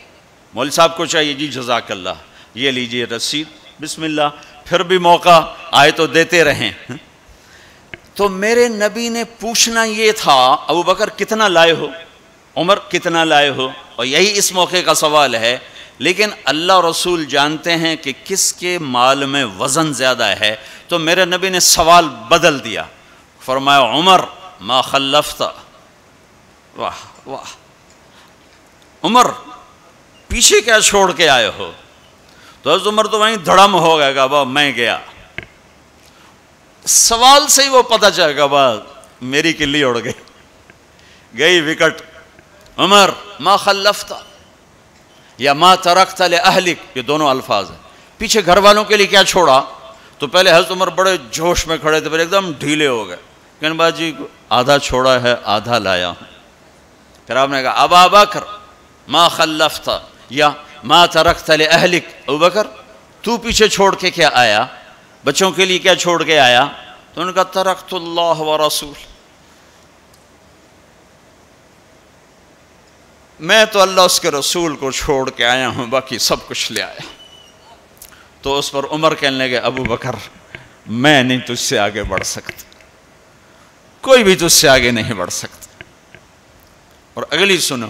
مولوی صاحب کو چاہیے جی جزاک اللہ، یہ لیجئے رسید، بسم اللہ، پھر بھی موقع آئے تو دیتے رہیں۔ تو میرے نبی نے پوچھنا یہ تھا ابو بکر کتنا لائے ہو، عمر کتنا لائے ہو، اور یہی اس موقع کا سوال ہے، لیکن اللہ رسول جانتے ہیں کہ کس کے مال میں وزن زیادہ ہے، تو میرے نبی نے سوال بدل دیا، فرمایا عمر ما خلفت، واہ واہ، عمر پیچھے کیا چھوڑ کے آئے ہو؟ تو حضرت عمر تو وہیں دھڑم ہو گئے گا، با میں گیا، سوال سے ہی وہ پتہ چلے گا، با میری کلی اڑ گئی وکٹ۔ عمر ما خلفت یا ما ترکت لأہلک، یہ دونوں الفاظ ہیں، پیچھے گھر والوں کے لیے کیا چھوڑا؟ تو پہلے حضرت عمر بڑے جوش میں کھڑے تھے، پھر ایک دم ڈھیلے ہو گئے، کہنے با جی آدھا چھوڑا ہے آدھا لایا ہوں۔ پھر آپ نے کہا ابا بکر ما خلفت یا ما ترکت لأہلک، ابو بکر تو پیچھے چھوڑ کے کیا آیا، بچوں کے لیے کیا چھوڑ کے آیا؟ تو انہوں نے کہا ترکت اللہ ورسول، میں تو اللہ اس کے رسول کو چھوڑ کے آیا ہوں، باقی سب کچھ لے آیا۔ تو اس پر عمر کہنے لگے ابو بکر میں نہیں تجھ سے آگے بڑھ سکتا، کوئی بھی تجھ سے آگے نہیں بڑھ سکتا۔ اور اگلی سنو،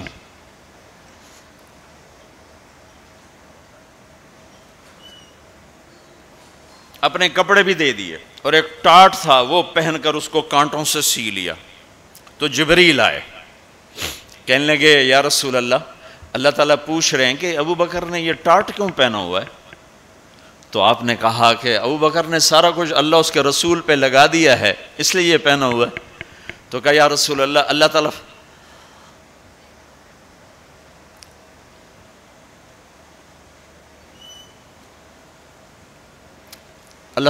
اپنے کپڑے بھی دے دیے اور ایک ٹاٹ تھا وہ پہن کر اس کو کانٹوں سے سی لیا۔ تو جبریل آئے، کہنے لگے یا رسول اللہ، اللہ تعالیٰ پوچھ رہے ہیں کہ ابو بکر نے یہ ٹاٹ کیوں پہنا ہوا ہے؟ تو آپ نے کہا کہ ابو بکر نے سارا کچھ اللہ اس کے رسول پہ لگا دیا ہے اس لیے یہ پہنا ہوا ہے۔ تو کہا یا رسول اللہ، اللہ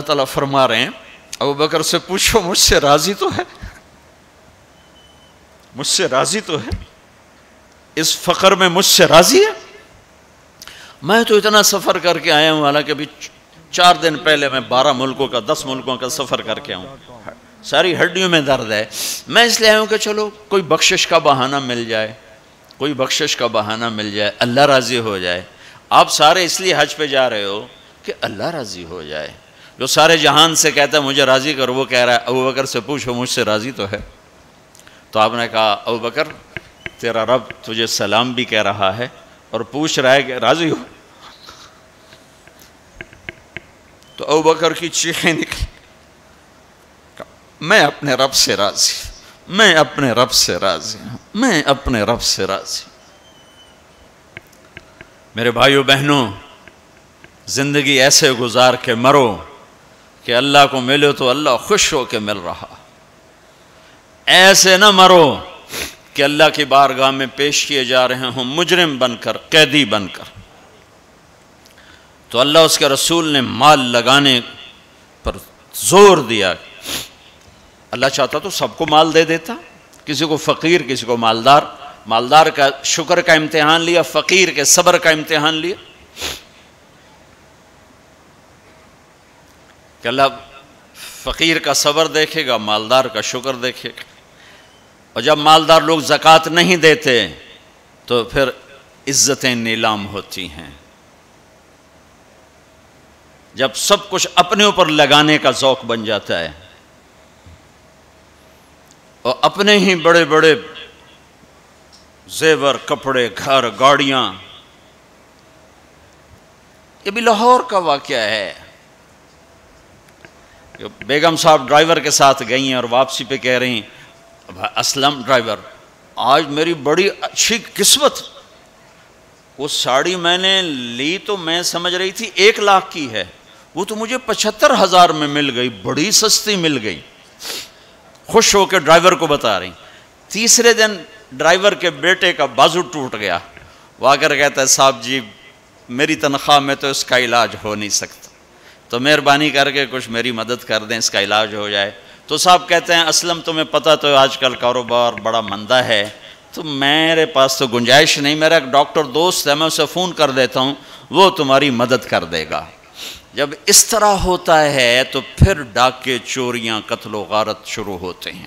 تعالیٰ فرما رہے ہیں ابو بکر سے پوچھو مجھ سے راضی تو ہے، مجھ سے راضی تو ہے، اس فقر میں مجھ سے راضی ہے؟ میں تو اتنا سفر کر کے آیا ہوں، حالانکہ ابھی 4 دن پہلے میں 12 ملکوں کا 10 ملکوں کا سفر کر کے آؤں، ساری ہڈیوں میں درد ہے، میں اس لیے آیا ہوں کہ چلو کوئی بخشش کا بہانہ مل جائے، کوئی بخشش کا بہانہ مل جائے، اللہ راضی ہو جائے۔ آپ سارے اس لیے حج پہ جا رہے ہو کہ اللہ راضی ہو جائے، جو سارے جہان سے کہتا ہے مجھے راضی کر، وہ کہہ رہا ہے ابو بکر سے پوچھو مجھ سے راضی تو ہے۔ تو آپ نے کہا ابو بکر تیرا رب تجھے سلام بھی کہہ رہا ہے اور پوچھ رہا ہے کہ راضی ہو؟ تو ابو بکر کی چیخیں نکلی، میں اپنے رب سے راضی، میں اپنے رب سے راضی ہوں، میں اپنے رب سے راضی۔ میرے بھائیو بہنوں، زندگی ایسے گزار کے مرو کہ اللہ کو ملو تو اللہ خوش ہو کے مل رہا، ایسے نہ مرو کہ اللہ کی بارگاہ میں پیش کیے جا رہے ہوں مجرم بن کر، قیدی بن کر۔ تو اللہ اس کے رسول نے مال لگانے پر زور دیا، اللہ چاہتا تو سب کو مال دے دیتا، کسی کو فقیر کسی کو مالدار، مالدار کا شکر کا امتحان لیا، فقیر کے صبر کا امتحان لیا، کہ اللہ فقیر کا صبر دیکھے گا، مالدار کا شکر دیکھے گا۔ اور جب مالدار لوگ زکوٰۃ نہیں دیتے تو پھر عزتیں نیلام ہوتی ہیں، جب سب کچھ اپنے اوپر لگانے کا ذوق بن جاتا ہے۔ اور اپنے ہی بڑے بڑے زیور، کپڑے، گھر، گاڑیاں. یہ بھی لاہور کا واقعہ ہے. بیگم صاحب ڈرائیور کے ساتھ گئی ہیں اور واپسی پہ کہہ رہی ہیں اسلم ڈرائیور آج میری بڑی اچھی قسمت، وہ ساڑی میں نے لی تو میں سمجھ رہی تھی 1 لاکھ کی ہے، وہ تو مجھے 75,000 میں مل گئی، بڑی سستی مل گئی. خوش ہو کے ڈرائیور کو بتا رہی. تیسرے دن ڈرائیور کے بیٹے کا بازو ٹوٹ گیا. وہ آ کر کہتا ہے صاحب جی میری تنخواہ میں تو اس کا علاج ہو نہیں سکتا، تو مہربانی کر کے کچھ میری مدد کر دیں، اس کا علاج ہو جائے. تو صاحب کہتے ہیں اسلم تمہیں پتہ تو آج کل کاروبار بڑا مندہ ہے، تو میرے پاس تو گنجائش نہیں، میرا ایک ڈاکٹر دوست ہے، میں اسے فون کر دیتا ہوں، وہ تمہاری مدد کر دے گا. جب اس طرح ہوتا ہے تو پھر ڈاکے، چوریاں، قتل و غارت شروع ہوتے ہیں.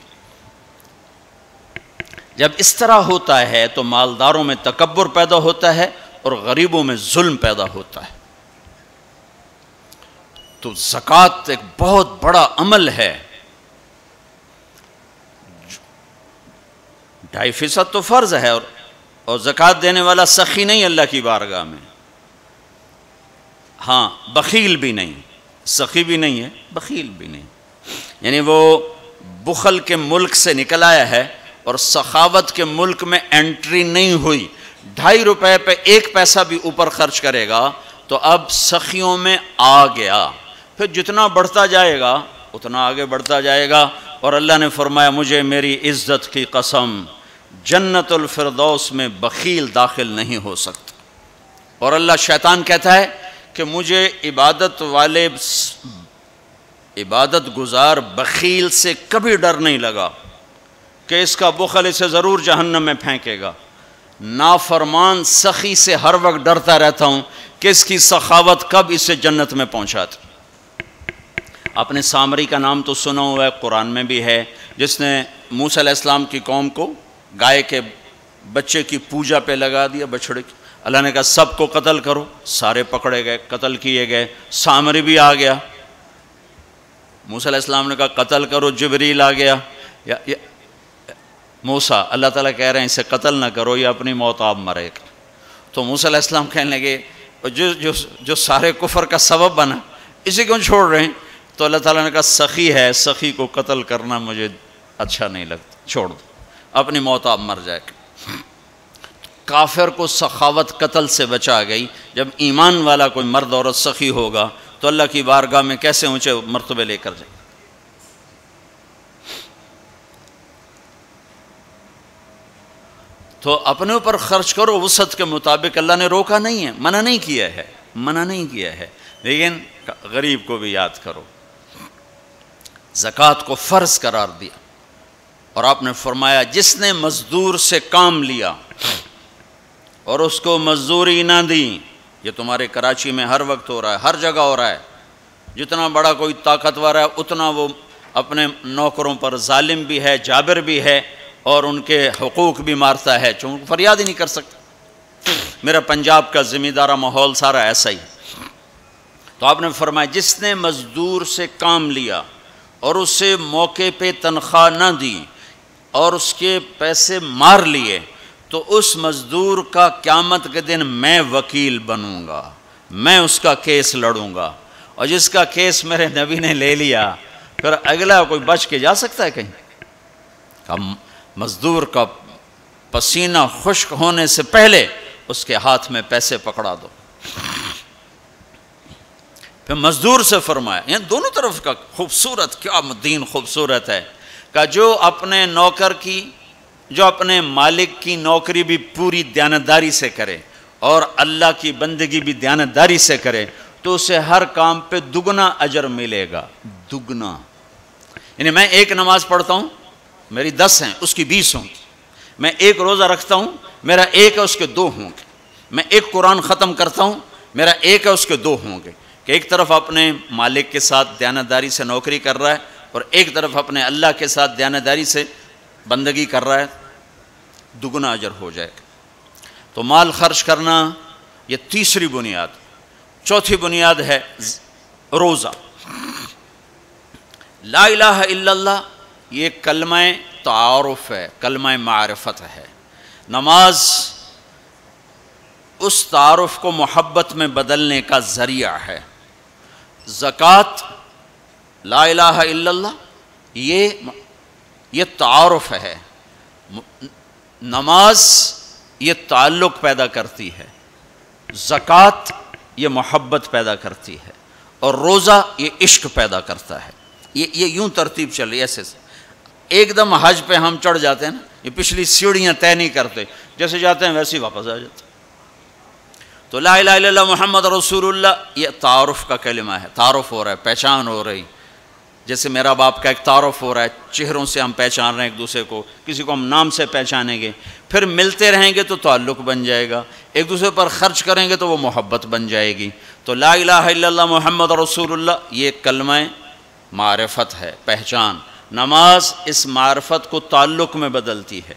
جب اس طرح ہوتا ہے تو مالداروں میں تکبر پیدا ہوتا ہے اور غریبوں میں ظلم پیدا ہوتا ہے. تو زکوٰۃ ایک بہت بڑا عمل ہے. 2.5% تو فرض ہے، اور زکوٰۃ دینے والا سخی نہیں اللہ کی بارگاہ میں. ہاں بخیل بھی نہیں، سخی بھی نہیں ہے، بخیل بھی نہیں. یعنی وہ بخل کے ملک سے نکل آیا ہے اور سخاوت کے ملک میں انٹری نہیں ہوئی. 2.5 روپے پہ 1 پیسہ بھی اوپر خرچ کرے گا تو اب سخیوں میں آ گیا. پھر جتنا بڑھتا جائے گا اتنا آگے بڑھتا جائے گا. اور اللہ نے فرمایا مجھے میری عزت کی قسم جنت الفردوس میں بخیل داخل نہیں ہو سکتا. اور اللہ شیطان کہتا ہے کہ مجھے عبادت گزار بخیل سے کبھی ڈر نہیں لگا کہ اس کا بخل اسے ضرور جہنم میں پھینکے گا. نافرمان سخی سے ہر وقت ڈرتا رہتا ہوں کہ اس کی سخاوت کب اسے جنت میں پہنچاتی. آپ نے سامری کا نام تو سنا ہوا ہے، قرآن میں بھی ہے، جس نے موسیٰ علیہ السلام کی قوم کو گائے کے بچے کی پوجا پہ لگا دیا، بچڑے کی. اللہ نے کہا سب کو قتل کرو، سارے پکڑے گئے، قتل کیے گئے. سامری بھی آ گیا. موسیٰ علیہ السلام نے کہا قتل کرو، جبریل آ گیا. موسیٰ اللہ تعالیٰ کہہ رہے ہیں اسے قتل نہ کرو، یہ اپنی موت آپ مرے گا. تو موسیٰ علیہ السلام کہنے لگے جو سارے کفر کا سبب بنا اسے کیوں چھوڑ رہے ہیں؟ تو اللہ تعالیٰ نے کہا سخی ہے، سخی کو قتل کرنا مجھے اچھا نہیں لگتا، چھوڑ دو، اپنی موت آپ مر جائے گا. کافر کو سخاوت قتل سے بچا گئی. جب ایمان والا کوئی مرد عورت سخی ہوگا تو اللہ کی بارگاہ میں کیسے اونچے مرتبے لے کر جائے. تو اپنے اوپر خرچ کرو وسعت کے مطابق. اللہ نے روکا نہیں ہے، منع نہیں کیا ہے، لیکن غریب کو بھی یاد کرو. زکوٰۃ کو فرض قرار دیا اور آپ نے فرمایا جس نے مزدور سے کام لیا اور اس کو مزدوری نہ دی. یہ تمہارے کراچی میں ہر وقت ہو رہا ہے، ہر جگہ ہو رہا ہے. جتنا بڑا کوئی طاقتور ہے اتنا وہ اپنے نوکروں پر ظالم بھی ہے، جابر بھی ہے، اور ان کے حقوق بھی مارتا ہے، چونکہ فریاد ہی نہیں کر سکتا. میرا پنجاب کا زمیندارہ ماحول سارا ایسا ہی. تو آپ نے فرمایا جس نے مزدور سے کام لیا اور اسے موقع پہ تنخواہ نہ دی اور اس کے پیسے مار لیے تو اس مزدور کا قیامت کے دن میں وکیل بنوں گا، میں اس کا کیس لڑوں گا. اور جس کا کیس میرے نبی نے لے لیا پھر اگلا کوئی بچ کے جا سکتا ہے کہیں؟ مزدور کا پسینہ خشک ہونے سے پہلے اس کے ہاتھ میں پیسے پکڑا دو. پھر مزدور سے فرمایا، یعنی دونوں طرف کا خوبصورت، کیا دین خوبصورت ہے کہ جو اپنے نوکر کی، جو اپنے مالک کی نوکری بھی پوری دیانتداری سے کرے اور اللہ کی بندگی بھی دیانتداری سے کرے تو اسے ہر کام پہ دگنا اجر ملے گا. دگنا. یعنی میں ایک نماز پڑھتا ہوں میری 10 ہیں، اس کی 20 ہوں گی. میں ایک روزہ رکھتا ہوں میرا 1 ہے، اس کے 2 ہوں گے. میں ایک قرآن ختم کرتا ہوں میرا 1 ہے، اس کے 2 ہوں گے. کہ ایک طرف اپنے مالک کے ساتھ دیانتداری سے نوکری کر رہا ہے اور ایک طرف اپنے اللہ کے ساتھ دیانتداری سے بندگی کر رہا ہے، دگنا اجر ہو جائے گا. تو مال خرچ کرنا یہ تیسری بنیاد. چوتھی بنیاد ہے روزہ. لا الہ الا اللہ یہ کلمہ تعارف ہے، کلمہ معرفت ہے۔ نماز اس تعارف کو محبت میں بدلنے کا ذریعہ ہے۔ زکوٰۃ، لا الہ الا اللہ، یہ تعارف ہے۔ نماز یہ تعلق پیدا کرتی ہے، زکوٰۃ یہ محبت پیدا کرتی ہے، اور روزہ یہ عشق پیدا کرتا ہے۔ یہ یوں ترتیب چل رہی ہے ایسے سے۔ ایک دم حج پہ ہم چڑھ جاتے ہیں نا، یہ پچھلی سیڑھیاں طے نہیں کرتے، جیسے جاتے ہیں ویسے ہی واپس آ جاتے ہیں۔ تو لا الہ الا اللہ محمد رسول اللہ یہ تعارف کا کلمہ ہے، تعارف ہو رہا ہے، پہچان ہو رہی۔ جیسے میرا باپ کا ایک تعارف ہو رہا ہے، چہروں سے ہم پہچان رہے ہیں ایک دوسرے کو، کسی کو ہم نام سے پہچانیں گے، پھر ملتے رہیں گے تو تعلق بن جائے گا، ایک دوسرے پر خرچ کریں گے تو وہ محبت بن جائے گی۔ تو لا الہ الا اللہ محمد رسول اللہ یہ کلمہ معرفت ہے، پہچان۔ نماز اس معرفت کو تعلق میں بدلتی ہے،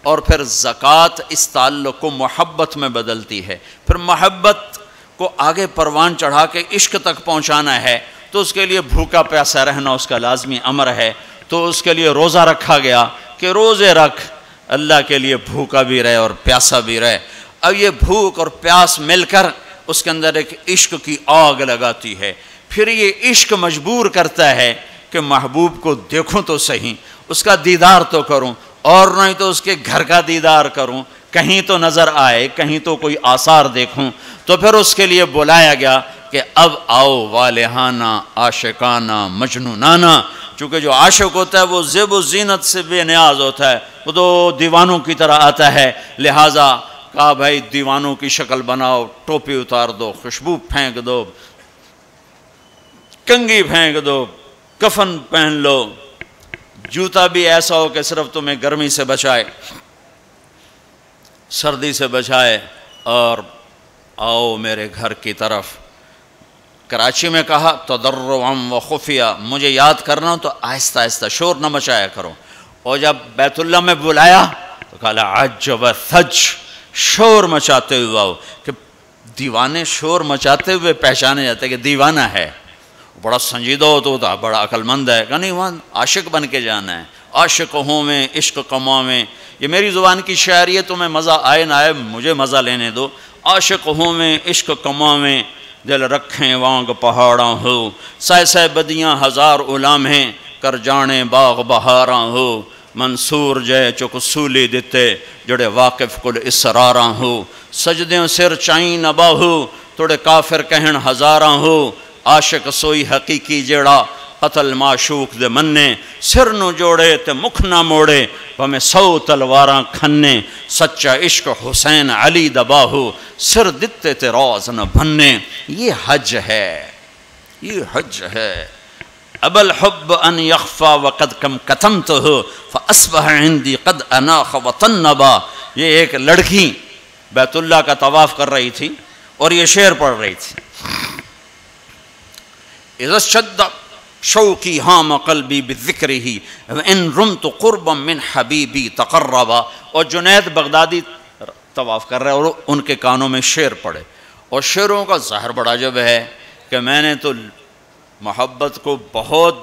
اور پھر زکوٰۃ اس تعلق کو محبت میں بدلتی ہے۔ پھر محبت کو آگے پروان چڑھا کے عشق تک پہنچانا ہے تو اس کے لیے بھوکا پیاسا رہنا اس کا لازمی امر ہے۔ تو اس کے لیے روزہ رکھا گیا کہ روزے رکھ، اللہ کے لیے بھوکا بھی رہے اور پیاسا بھی رہے۔ اب یہ بھوک اور پیاس مل کر اس کے اندر ایک عشق کی آگ لگاتی ہے۔ پھر یہ عشق مجبور کرتا ہے کہ محبوب کو دیکھوں تو صحیح، اس کا دیدار تو کروں، اور نہیں تو اس کے گھر کا دیدار کروں، کہیں تو نظر آئے، کہیں تو کوئی آثار دیکھوں۔ تو پھر اس کے لیے بلایا گیا کہ اب آؤ والہانہ عاشقانہ مجنونانہ۔ چونکہ جو عاشق ہوتا ہے وہ زیب و زینت سے بے نیاز ہوتا ہے، وہ تو دیوانوں کی طرح آتا ہے، لہٰذا کہا بھائی دیوانوں کی شکل بناؤ، ٹوپی اتار دو، خوشبو پھینک دو، کنگھی پھینک دو، کفن پہن لو، جوتا بھی ایسا ہو کہ صرف تمہیں گرمی سے بچائے، سردی سے بچائے، اور آؤ میرے گھر کی طرف۔ کراچی میں کہا تضرعا و خفیہ، مجھے یاد کرنا ہو تو آہستہ آہستہ، شور نہ مچایا کرو۔ اور جب بیت اللہ میں بلایا تو کہا عجب ثج، شور مچاتے ہوئے آؤ۔ کہ دیوانے شور مچاتے ہوئے پہچانے جاتے کہ دیوانہ ہے، بڑا سنجیدہ ہوتا، بڑا عقل مند ہے، کہ نہیں وہاں عاشق بن کے جانا ہے۔ عاشق ہوں میں عشق کماں میں، یہ میری زبان کی شاعری ہے، تمہیں مزہ آئے نہ آئے مجھے مزہ لینے دو۔ عاشق ہوں میں عشق کماں میں، دل رکھیں وانگ پہاڑاں ہو، سائے سائے بدیاں ہزار علام ہیں، کر جانے باغ بہاراں ہو، منصور جے چک سولی دیتے، جڑے واقف کل اسراراں ہو، سجدیں سر چائیں نبا ہو، توڑے کافر کہن ہزاراں ہو، عاشق سوئی حقیقی جیڑا قتل معشوق دے مننے، سر نو جوڑے تے مکھ نہ موڑے، ہمیں 100 تلواراں کھنے، سچا عشق حسین علی دباہو، سر دتے تے راز نہ بھنے۔ یہ حج ہے، یہ حج ہے۔ اب الحب ان یخفا وقد کم کتمتہ فاصبح عندی قد اناخ وطنبا۔ یہ ایک لڑکی بیت اللہ کا طواف کر رہی تھی اور یہ شعر پڑھ رہی تھی، اذا شد شوقی ہام قلبی بذکرہ وان رمت قربا من حبیبی تقربا۔ اور جنید بغدادی طواف کر رہے اور ان کے کانوں میں شعر پڑے، اور شعروں کا ظاہر بڑا عجب ہے کہ میں نے تو محبت کو بہت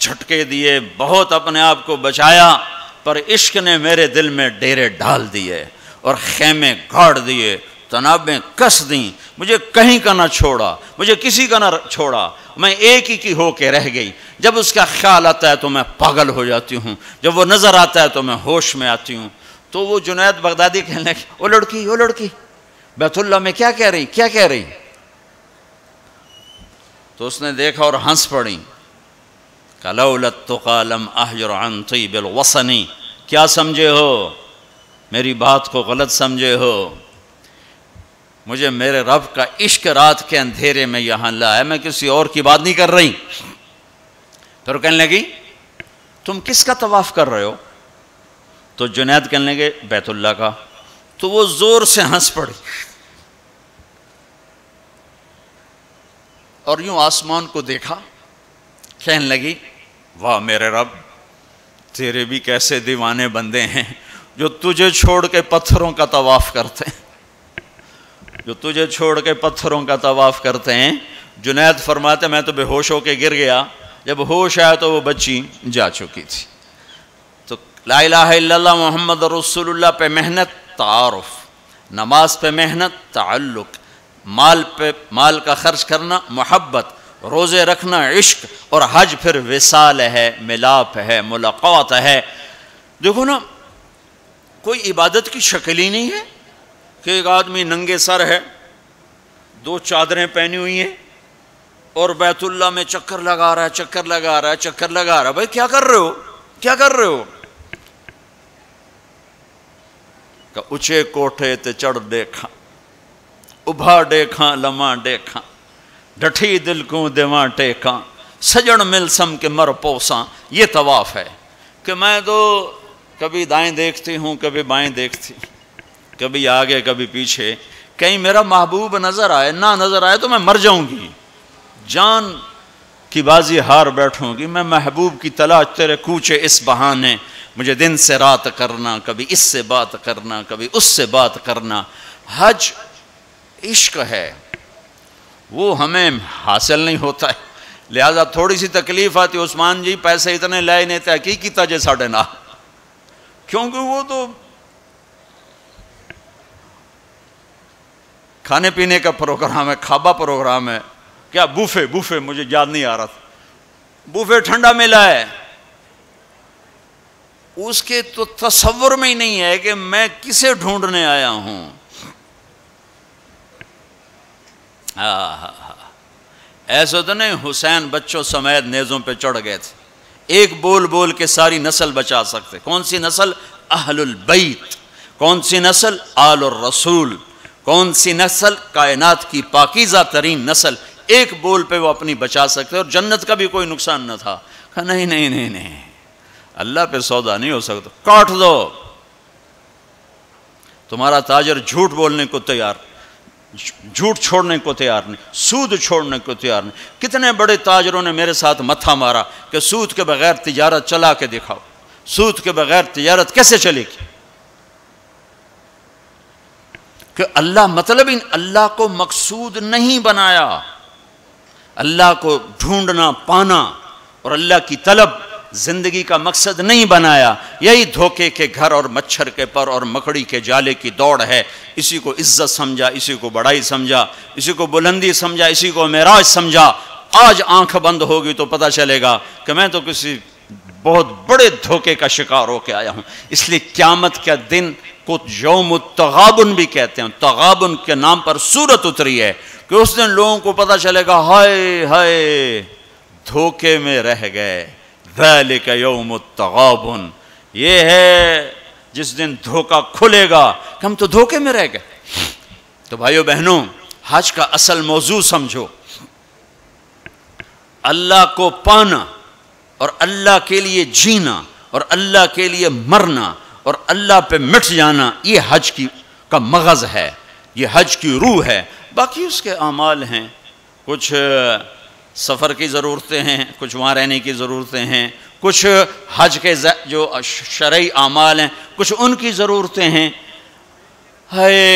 جھٹکے دیے، بہت اپنے آپ کو بچایا، پر عشق نے میرے دل میں ڈیرے ڈال دیے اور خیمے گاڑ دیے، تنابیں کس دیں، مجھے کہیں کا نہ چھوڑا، مجھے کسی کا نہ چھوڑا، میں ایک ہی کی ہو کے رہ گئی۔ جب اس کا خیال آتا ہے تو میں پاگل ہو جاتی ہوں، جب وہ نظر آتا ہے تو میں ہوش میں آتی ہوں۔ تو وہ جنید بغدادی کہنے لگے وہ لڑکی بیت اللہ میں کیا کہہ رہی؟ تو اس نے دیکھا اور ہنس پڑی، لولا التقى لم احجر عن طیب الوطن۔ کیا سمجھے ہو؟ میری بات کو غلط سمجھے ہو، مجھے میرے رب کا عشق رات کے اندھیرے میں یہاں لایا، میں کسی اور کی بات نہیں کر رہی۔ پھر کہنے لگی تم کس کا طواف کر رہے ہو؟ تو جنید کہنے لگے بیت اللہ کا۔ تو وہ زور سے ہنس پڑی اور یوں آسمان کو دیکھا، کہنے لگی واہ میرے رب، تیرے بھی کیسے دیوانے بندے ہیں جو تجھے چھوڑ کے پتھروں کا طواف کرتے ہیں، جو تجھے چھوڑ کے پتھروں کا طواف کرتے ہیں۔ جنید فرماتے میں تو بے ہوش ہو کے گر گیا، جب ہوش آیا تو وہ بچی جا چکی تھی۔ تو لا الہ الا اللہ محمد رسول اللہ پہ محنت تعارف، نماز پہ محنت تعلق، مال کا خرچ کرنا محبت، روزے رکھنا عشق، اور حج پھر وصال ہے، ملاپ ہے، ملاقات ہے۔ دیکھو نا، کوئی عبادت کی شکل ہی نہیں ہے کہ ایک آدمی ننگے سر ہے، 2 چادریں پہنی ہوئی ہیں اور بیت اللہ میں چکر لگا رہا ہے۔ بھائی کیا کر رہے ہو؟ کہ اچھے کوٹھے تے چڑھ دیکھاں، ابھا دیکھاں لمحہ دیکھاں، ڈٹھی دل کو دیواں ٹیکاں، سجن مل سم کے مر پوساں۔ یہ طواف ہے کہ میں تو کبھی دائیں دیکھتی ہوں، کبھی بائیں دیکھتی، کبھی آگے کبھی پیچھے، کہیں میرا محبوب نظر آئے، نہ نظر آئے تو میں مر جاؤں گی، جان کی بازی ہار بیٹھوں گی۔ میں محبوب کی تلاش تیرے کوچے اس بہانے، مجھے دن سے رات کرنا، کبھی اس سے بات کرنا، کبھی اس سے بات کرنا۔ حج عشق ہے، وہ ہمیں حاصل نہیں ہوتا ہے، لہذا تھوڑی سی تکلیف آتی۔ عثمان جی پیسے اتنے لائے نہیں تھے، کی کیتا جے ساڑھے نہ، کیونکہ وہ تو کھانے پینے کا پروگرام ہے، کھابا پروگرام ہے، کیا بوفے مجھے یاد نہیں آ رہا تھا، بوفے ٹھنڈا ملا ہے، اس کے تو تصور میں ہی نہیں ہے کہ میں کسے ڈھونڈنے آیا ہوں۔ ایسا تو نہیں حسین بچوں سمیت نیزوں پہ چڑھ گئے تھے، ایک بول کے ساری نسل بچا سکتے۔ کون سی نسل؟ اہل البیت۔ کون سی نسل؟ آل الرسول۔ کون سی نسل؟ کائنات کی پاکیزہ ترین نسل۔ ایک بول پہ وہ اپنی بچا سکتے، اور جنت کا بھی کوئی نقصان نہ تھا۔ کہا نہیں، اللہ پہ سودا نہیں ہو سکتا، کاٹ دو۔ تمہارا تاجر جھوٹ بولنے کو تیار، جھوٹ چھوڑنے کو تیار نہیں، سود چھوڑنے کو تیار نہیں۔ کتنے بڑے تاجروں نے میرے ساتھ متھا مارا کہ سود کے بغیر تجارت چلا کے دکھاؤ، سود کے بغیر تجارت کیسے چلے گی؟ کہ اللہ مطلب اللہ کو مقصود نہیں بنایا، اللہ کو ڈھونڈنا پانا اور اللہ کی طلب زندگی کا مقصد نہیں بنایا۔ یہی دھوکے کے گھر اور مچھر کے پر اور مکڑی کے جالے کی دوڑ ہے۔ اسی کو عزت سمجھا، اسی کو بڑائی سمجھا، اسی کو بلندی سمجھا، اسی کو معراج سمجھا۔ آج آنکھ بند ہوگی تو پتہ چلے گا کہ میں تو کسی بہت بڑے دھوکے کا شکار ہو کے آیا ہوں۔ اس لیے قیامت کا دن کو یوم التغابن بھی کہتے ہیں، تغابن کے نام پر سورت اتری ہے کہ اس دن لوگوں کو پتہ چلے گا ہائے دھوکے میں رہ گئے۔ ذالک یوم التغابن، یہ ہے جس دن دھوکہ کھلے گا کہ ہم تو دھوکے میں رہ گئے۔ تو بھائیو بہنوں، حج کا اصل موضوع سمجھو، اللہ کو پانا اور اللہ کے لیے جینا اور اللہ کے لیے مرنا اور اللہ پہ مٹ جانا، یہ حج کا مغز ہے، یہ حج کی روح ہے۔ باقی اس کے اعمال ہیں، کچھ سفر کی ضرورتیں ہیں، کچھ وہاں رہنے کی ضرورتیں ہیں، کچھ حج کے جو شرعی اعمال ہیں کچھ ان کی ضرورتیں ہیں،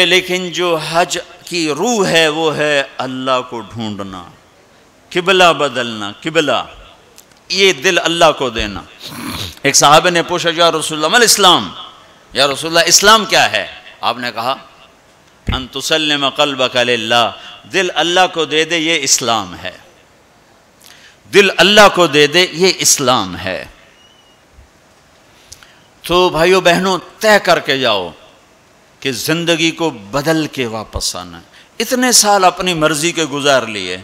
لیکن جو حج کی روح ہے وہ ہے اللہ کو ڈھونڈنا، قبلہ بدلنا، قبلہ یہ دل اللہ کو دینا۔ ایک صحابہ نے پوچھا یا رسول اللہ ما الاسلام، یا رسول اللہ اسلام کیا ہے؟ آپ نے کہا ان تسلم قلبک للہ، دل اللہ کو دے دے، یہ اسلام ہے، دل اللہ کو دے دے، یہ اسلام ہے۔ تو بھائیو بہنوں، طے کر کے جاؤ کہ زندگی کو بدل کے واپس آنا۔ اتنے سال اپنی مرضی کے گزار لیے،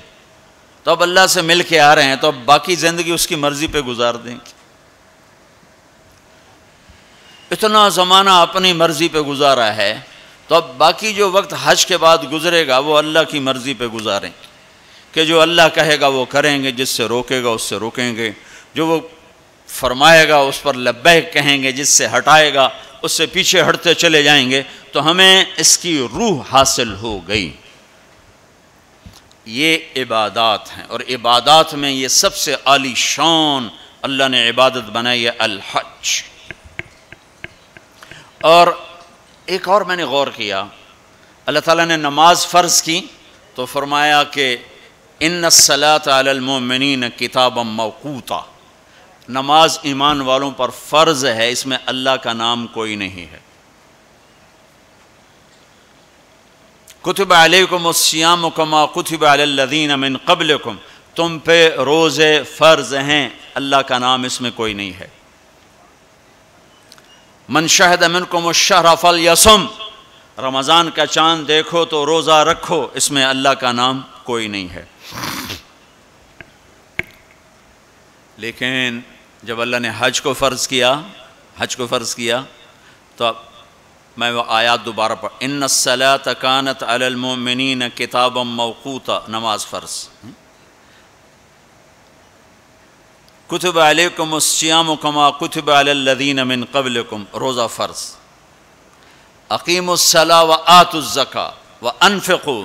تو اب اللہ سے مل کے آ رہے ہیں، تو اب باقی زندگی اس کی مرضی پہ گزار دیں گے۔ اتنا زمانہ اپنی مرضی پہ گزارا ہے، تو اب باقی جو وقت حج کے بعد گزرے گا وہ اللہ کی مرضی پہ گزاریں کہ جو اللہ کہے گا وہ کریں گے، جس سے روکے گا اس سے روکیں گے، جو وہ فرمائے گا اس پر لبیک کہیں گے، جس سے ہٹائے گا اس سے پیچھے ہٹتے چلے جائیں گے۔ تو ہمیں اس کی روح حاصل ہو گئی۔ یہ عبادات ہیں، اور عبادات میں یہ سب سے عالی شان اللہ نے عبادت بنائی ہے الحج۔ اور ایک اور میں نے غور کیا، اللہ تعالیٰ نے نماز فرض کی تو فرمایا کہ ان الصلاۃ علی المؤمنین کتابا موقوتا، نماز ایمان والوں پر فرض ہے، اس میں اللہ کا نام کوئی نہیں ہے۔ کتب علیکم الصیام کما کتب علی الذین من قبلکم، تم پہ روزے فرض ہیں، اللہ کا نام اس میں کوئی نہیں ہے۔ من شہد منکم الشہر فلیصم، رمضان کا چاند دیکھو تو روزہ رکھو، اس میں اللہ کا نام کوئی نہیں ہے۔ لیکن جب اللہ نے حج کو فرض کیا تو اب میں وہ آیات دوبارہ پڑھ، ان الصلاۃ کانت علی المؤمنین کتابا موقوتا، نماز فرض۔ کتب علیکم الصیام کما کتب علی الذین من قبلکم، روزہ فرض۔ اقیموا الصلاۃ وآتوا الزکاۃ وانفقوا،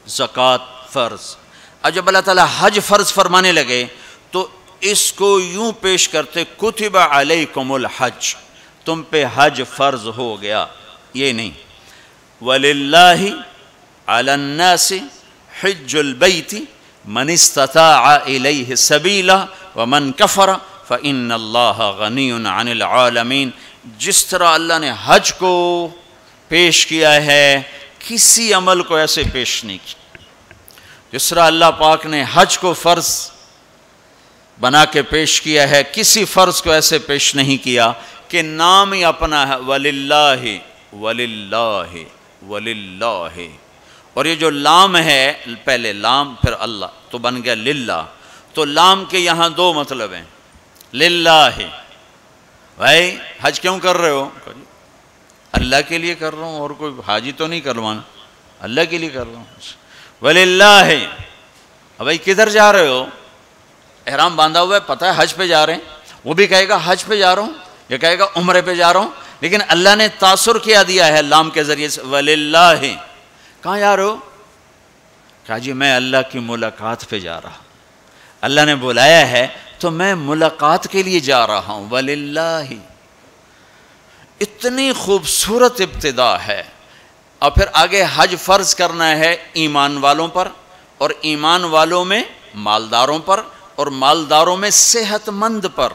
زکوٰۃ فرض۔ اب جب اللہ تعالیٰ حج فرض فرمانے لگے تو اس کو یوں پیش کرتے، کتب علیکم الحج، تم پہ حج فرض ہو گیا، یہ نہیں۔ وَلِلَّهِ عَلَى النَّاسِ حِجُّ الْبَيْتِ مَنِ اسْتَطَاعَ إِلَيْهِ سَبِيلًا وَمَنْ كَفَرَ فَإِنَّ اللَّهَ غَنِيٌّ عَنِ الْعَالَمِينَ۔ جس طرح اللہ نے حج کو پیش کیا ہے، کسی عمل کو ایسے پیش نہیں کیا۔ جس طرح اللہ پاک نے حج کو فرض بنا کے پیش کیا ہے، کسی فرض کو ایسے پیش نہیں کیا کہ نام ہی اپنا ہے، وَلِلَّهِ وَلِلَّهِ وَلِلَّهِ، اور یہ جو لام ہے، پہلے لام پھر اللہ تو بن گیا للہ۔ تو لام کے یہاں دو مطلب ہیں، للہ، بھائی حج کیوں کر رہے ہو؟ اللہ کے لیے کر رہا ہوں، اور کوئی حاجی تو نہیں کروانا، اللہ کے لیے کر رہا ہوں۔ وَلِلَّهِ، بھائی کدھر جا رہے ہو؟ احرام باندھا ہوا ہے، پتہ ہے حج پہ جا رہے ہیں، وہ بھی کہے گا حج پہ جا رہا ہوں، یہ کہے گا عمرے پہ جا رہا ہوں، لیکن اللہ نے تاثر کیا دیا ہے لام کے ذریعے سے، وَلِلَّهِ۔ کہاں جا رہے ہو؟ کہا جی میں اللہ کی ملاقات پہ جا رہا ہوں، اللہ نے بلایا ہے تو میں ملاقات کے لیے جا رہا ہوں، وَلِلَّهِ۔ اتنی خوبصورت ابتدا ہے، اور پھر آگے حج فرض کرنا ہے ایمان والوں پر، اور ایمان والوں میں مالداروں پر، اور مالداروں میں صحت مند پر۔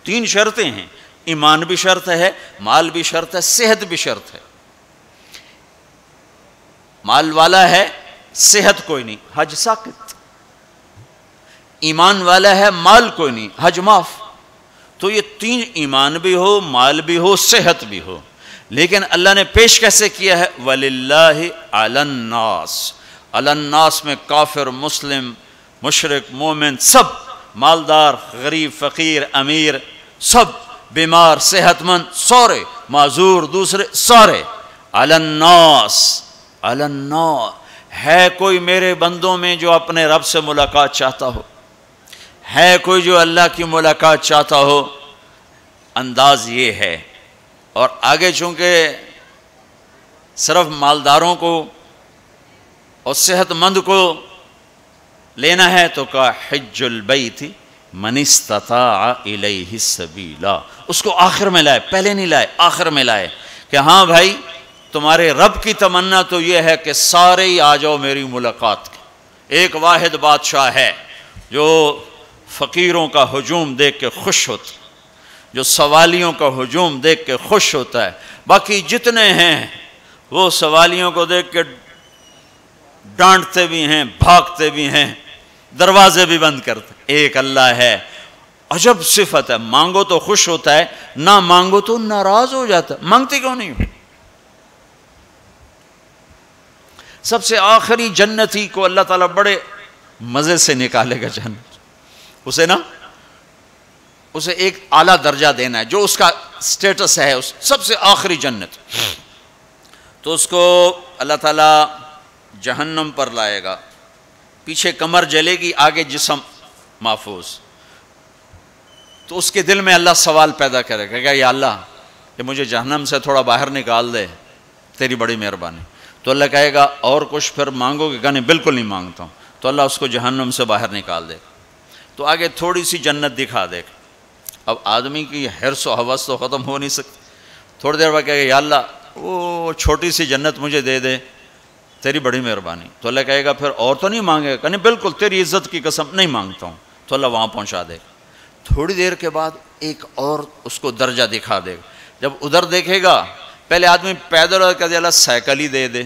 تین شرطیں ہیں، ایمان بھی شرط ہے، مال بھی شرط ہے، صحت بھی شرط ہے۔ مال والا ہے، صحت کوئی نہیں، حج ساقط۔ ایمان والا ہے، مال کوئی نہیں، حج معاف۔ تو یہ تین، ایمان بھی ہو، مال بھی ہو، صحت بھی ہو۔ لیکن اللہ نے پیش کیسے کیا ہے؟ وَلِلَّهِ عَلَى النَّاسِ، عَلَى النَّاسِ میں کافر، مسلم، مشرک، مومن، سب، مالدار، غریب، فقیر، امیر، سب، بیمار، صحت مند، سارے، معذور، دوسرے، سارے، عَلَى النَّاسِ، عَلَى النَّاسِ۔ ہے کوئی میرے بندوں میں جو اپنے رب سے ملاقات چاہتا ہو؟ ہے کوئی جو اللہ کی ملاقات چاہتا ہو؟ انداز یہ ہے۔ اور آگے چونکہ صرف مالداروں کو اور صحت مند کو لینا ہے تو کہا حج البیت من استطاع الیہ السبیلا، اس کو آخر میں لائے، پہلے نہیں لائے، آخر میں لائے کہ ہاں بھائی تمہارے رب کی تمنا تو یہ ہے کہ سارے ہی آ جاؤ میری ملاقات کے۔ ایک واحد بادشاہ ہے جو فقیروں کا ہجوم دیکھ کے خوش ہوتا ہے، جو سوالیوں کا ہجوم دیکھ کے خوش ہوتا ہے، باقی جتنے ہیں وہ سوالیوں کو دیکھ کے ڈانٹتے بھی ہیں، بھاگتے بھی ہیں، دروازے بھی بند کرتے۔ ایک اللہ ہے، عجب صفت ہے، مانگو تو خوش ہوتا ہے، نہ مانگو تو ناراض ہو جاتا ہے۔ مانگتے کیوں نہیں ہو؟ سب سے آخری جنتی کو اللہ تعالیٰ بڑے مزے سے نکالے گا جنت، اسے ایک اعلیٰ درجہ دینا ہے جو اس کا سٹیٹس ہے، اس سب سے آخری جنت، تو اس کو اللہ تعالیٰ جہنم پر لائے گا، پیچھے کمر جلے گی، آگے جسم محفوظ۔ تو اس کے دل میں اللہ سوال پیدا کرے گا کہ یا اللہ کہ مجھے جہنم سے تھوڑا باہر نکال دے، تیری بڑی مہربانی۔ تو اللہ کہے گا اور کچھ پھر مانگو گے؟ کہنے بالکل نہیں مانگتا ہوں۔ تو اللہ اس کو جہنم سے باہر نکال دے، تو آگے تھوڑی سی جنت دکھا دے۔ اب آدمی کی حرص و ہوس تو ختم ہو نہیں سکتی، تھوڑی دیر بعد کہے گا یا اللہ وہ چھوٹی سی جنت مجھے دے دے، تیری بڑی مہربانی۔ تو اللہ کہے گا پھر اور تو نہیں مانگے گا؟ کہنے بالکل تیری عزت کی قسم نہیں مانگتا ہوں۔ تو اللہ وہاں پہنچا دے گا۔ تھوڑی دیر کے بعد ایک اور اس کو درجہ دکھا دے گا. جب ادھر دیکھے گا پہلے آدمی پیدل اور کہتے اللہ سائیکل ہی دے دے,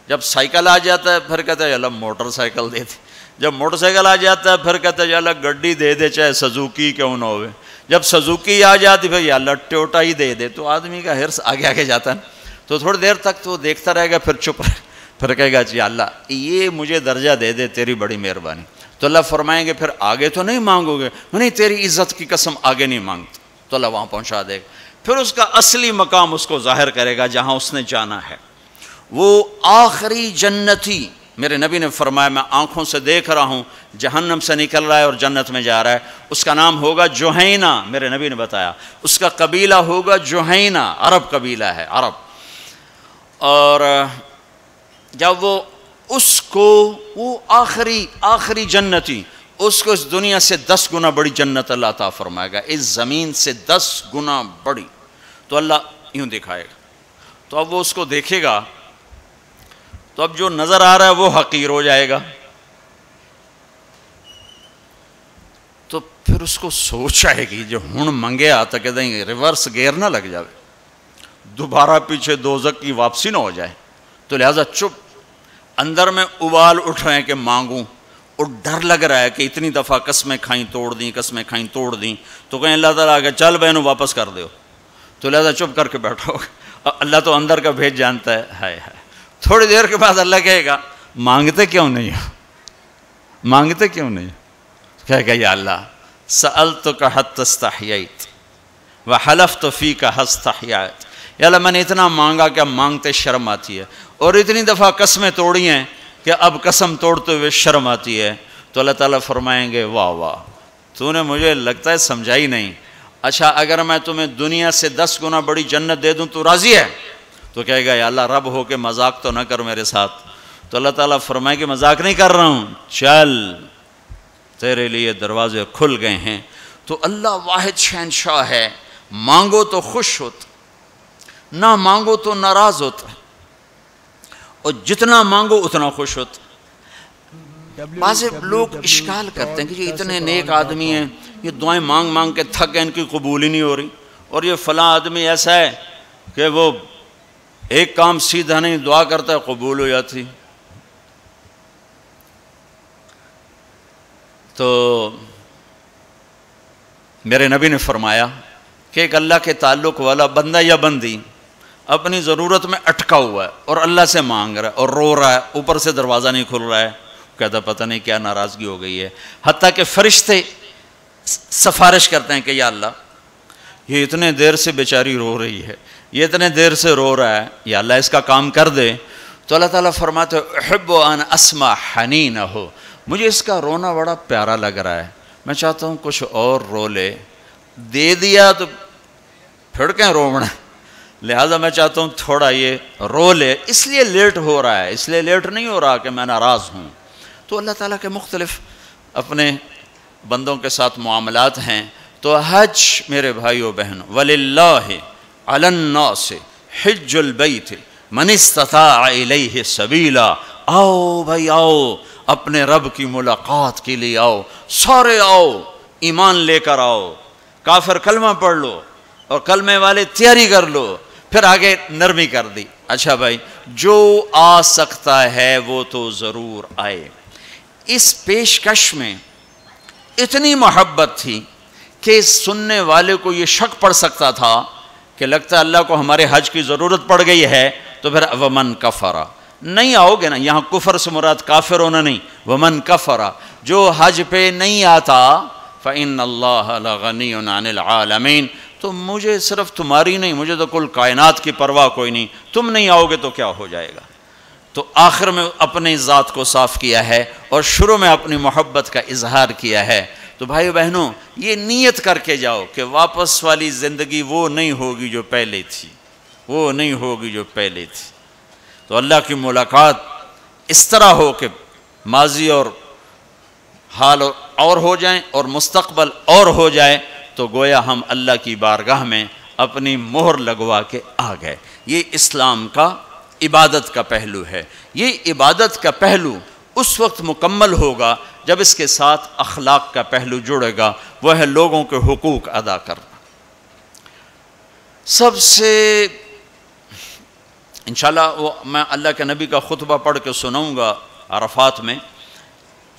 جب سائیکل آ جاتا ہے پھر کہتا ہے اللہ موٹر سائیکل دے دے, جب موٹر سائیکل آ جاتا ہے پھر کہتا ہے یا اللہ گڈی دے دے چاہے سزوکی کیوں نہ ہوئے, جب سزوکی آ جاتی پھر یا اللہ ٹوٹا ہی دے دے. تو آدمی کا حرص آگے آگے جاتا ہے, تو تھوڑی دیر تک تو دیکھتا رہے گا, پھر چپ رہے, پھر کہے گا یا اللہ یہ مجھے درجہ دے دے, تیری بڑی مہربانی. تو اللہ فرمائیں گے پھر آگے تو نہیں مانگو گے, نہیں تیری عزت کی قسم آگے نہیں مانگتا. تو اللہ وہاں پہنچا دے گا, پھر اس کا اصلی مقام اس کو ظاہر کرے گا جہاں اس نے جانا ہے. وہ آخری جنتی, میرے نبی نے فرمایا میں آنکھوں سے دیکھ رہا ہوں جہنم سے نکل رہا ہے اور جنت میں جا رہا ہے, اس کا نام ہوگا جوہینہ. میرے نبی نے بتایا اس کا قبیلہ ہوگا جوہینہ, عرب قبیلہ ہے, عرب. اور جب وہ اس کو وہ آخری جنتی, اس کو اس دنیا سے 10 گنا بڑی جنت اللہ تعالیٰ فرمائے گا, اس زمین سے 10 گنا بڑی. تو اللہ یوں دکھائے گا, تو اب وہ اس کو دیکھے گا تو اب جو نظر آ رہا ہے وہ حقیر ہو جائے گا. تو پھر اس کو سوچ آئے گی جو ہن منگے آتا کہ دیں ریورس گیئر نہ لگ جائے, دوبارہ پیچھے دوزخ کی واپسی نہ ہو جائے. تو لہذا چپ, اندر میں ابال اٹھ رہے ہیں کہ مانگوں, اور ڈر لگ رہا ہے کہ اتنی دفعہ قسمیں کھائیں توڑ دیں, قسمیں کھائیں توڑ دیں, تو کہیں اللہ تعالیٰ آگے چل بہنوں واپس کر دو. تو لہذا چپ کر کے بیٹھو, اللہ تو اندر کا بھیج جانتا ہے. ہائے ہائے, تھوڑی دیر کے بعد اللہ کہے گا مانگتے کیوں نہیں ہو, مانگتے کیوں نہیں ہو؟ کہے گا یا اللہ سألتک حتی استحییت وحلفت فیک حتی استحییت, یا اللہ میں نے اتنا مانگا کہ اب مانگتے شرم آتی ہے, اور اتنی دفعہ قسمیں توڑی ہیں کہ اب قسم توڑتے ہوئے شرم آتی ہے. تو اللہ تعالیٰ فرمائیں گے واہ واہ, تو نے مجھے لگتا ہے سمجھائی نہیں. اچھا اگر میں تمہیں دنیا سے 10 گنا بڑی جنت دے دوں تو راضی ہے؟ تو کہے گا یا اللہ رب ہو کے مذاق تو نہ کر میرے ساتھ. تو اللہ تعالیٰ فرمائے کہ مذاق نہیں کر رہا ہوں, چل تیرے لیے دروازے کھل گئے ہیں. تو اللہ واحد شہنشاہ ہے, مانگو تو خوش ہوتا, نہ مانگو تو ناراض ہوتا, اور جتنا مانگو اتنا خوش ہوتا. بعض لوگ اشکال کرتے ہیں کہ یہ اتنے نیک آدمی ہیں, یہ دعائیں مانگ مانگ کے تھک گئے, ان کی قبول ہی نہیں ہو رہی, اور یہ فلاں آدمی ایسا ہے کہ وہ ایک کام سیدھا نہیں دعا کرتا ہے قبول ہو جاتی. تو میرے نبی نے فرمایا کہ ایک اللہ کے تعلق والا بندہ یا بندی اپنی ضرورت میں اٹکا ہوا ہے اور اللہ سے مانگ رہا ہے اور رو رہا ہے, اوپر سے دروازہ نہیں کھل رہا ہے, کہتا پتہ نہیں کیا ناراضگی ہو گئی ہے. حتیٰ کہ فرشتے سفارش کرتے ہیں کہ یا اللہ یہ اتنے دیر سے بیچاری رو رہی ہے, یہ اتنے دیر سے رو رہا ہے, یا اللہ اس کا کام کر دے. تو اللہ تعالیٰ فرماتے احب ان اسمع حنینہ, مجھے اس کا رونا بڑا پیارا لگ رہا ہے, میں چاہتا ہوں کچھ اور رو لے. دے دیا تو پھر کہیں رونا, لہٰذا میں چاہتا ہوں تھوڑا یہ رو لے, اس لیے لیٹ ہو رہا ہے, اس لیے لیٹ نہیں ہو رہا کہ میں ناراض ہوں. تو اللہ تعالیٰ کے مختلف اپنے بندوں کے ساتھ معاملات ہیں. تو حج میرے بھائیو بہنوں, وَلِلَّهِ عَلَى النَّاسِ حِجُّ الْبَيْتِ مَنِ اسْتَطَاعَ إِلَيْهِ سَبِيلًا. آؤ بھائی آؤ, اپنے رب کی ملاقات کے لیے آؤ, سارے آؤ, ایمان لے کر آؤ, کافر کلمہ پڑھ لو اور کلمے والے تیاری کر لو. پھر آگے نرمی کر دی, اچھا بھائی جو آ سکتا ہے وہ تو ضرور آئے. اس پیشکش میں اتنی محبت تھی کہ سننے والے کو یہ شک پڑ سکتا تھا کہ لگتا ہے اللہ کو ہمارے حج کی ضرورت پڑ گئی ہے, تو پھر ومن کفر, نہیں آؤ گے نا, یہاں کفر سے مراد کافر ہونا نہیں, ومن کفر, جو حج پہ نہیں آتا فإن اللہ لغنی عن العالمین, تو مجھے صرف تمہاری نہیں, مجھے تو کل کائنات کی پرواہ کوئی نہیں, تم نہیں آؤ گے تو کیا ہو جائے گا. تو آخر میں اپنی ذات کو صاف کیا ہے اور شروع میں اپنی محبت کا اظہار کیا ہے. تو بھائی بہنوں یہ نیت کر کے جاؤ کہ واپس والی زندگی وہ نہیں ہوگی جو پہلے تھی, وہ نہیں ہوگی جو پہلے تھی. تو اللہ کی ملاقات اس طرح ہو کہ ماضی اور حال اور ہو جائیں اور مستقبل اور ہو جائے, تو گویا ہم اللہ کی بارگاہ میں اپنی مہر لگوا کے آ گئے. یہ اسلام کا عبادت کا پہلو ہے. یہ عبادت کا پہلو اس وقت مکمل ہوگا جب اس کے ساتھ اخلاق کا پہلو جڑے گا، وہ ہے لوگوں کے حقوق ادا کرنا۔ سب سے انشاءاللہ میں اللہ کے نبی کا خطبہ پڑھ کے سناؤں گا عرفات میں۔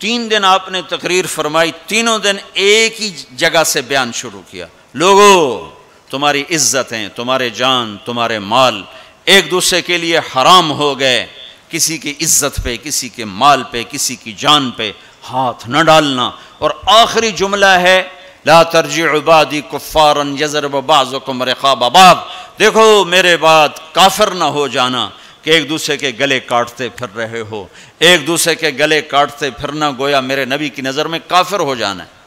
3 دن آپ نے تقریر فرمائی، تینوں دن ایک ہی جگہ سے بیان شروع کیا، لوگو تمہاری عزتیں، تمہارے جان، تمہارے مال ایک دوسرے کے لیے حرام ہو گئے، کسی کی عزت پہ، کسی کے مال پہ، کسی کی جان پہ ہاتھ نہ ڈالنا۔ اور آخری جملہ ہے لا ترجعوا بعدی کفارا یضرب بعضکم رقاب بعض، دیکھو میرے بعد کافر نہ ہو جانا کہ ایک دوسرے کے گلے کاٹتے پھر رہے ہو، ایک دوسرے کے گلے کاٹتے پھرنا گویا میرے نبی کی نظر میں کافر ہو جانا ہے۔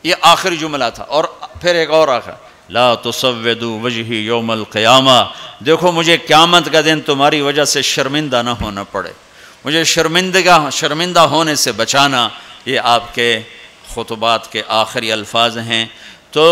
یہ آخری جملہ تھا۔ اور پھر ایک اور آخر لا تسودوا وجہی یوم القیامہ، دیکھو مجھے قیامت کا دن تمہاری وجہ سے شرمندہ نہ ہونا پڑے، مجھے شرمندہ ہونے سے بچانا۔ یہ آپ کے خطبات کے آخری الفاظ ہیں۔ تو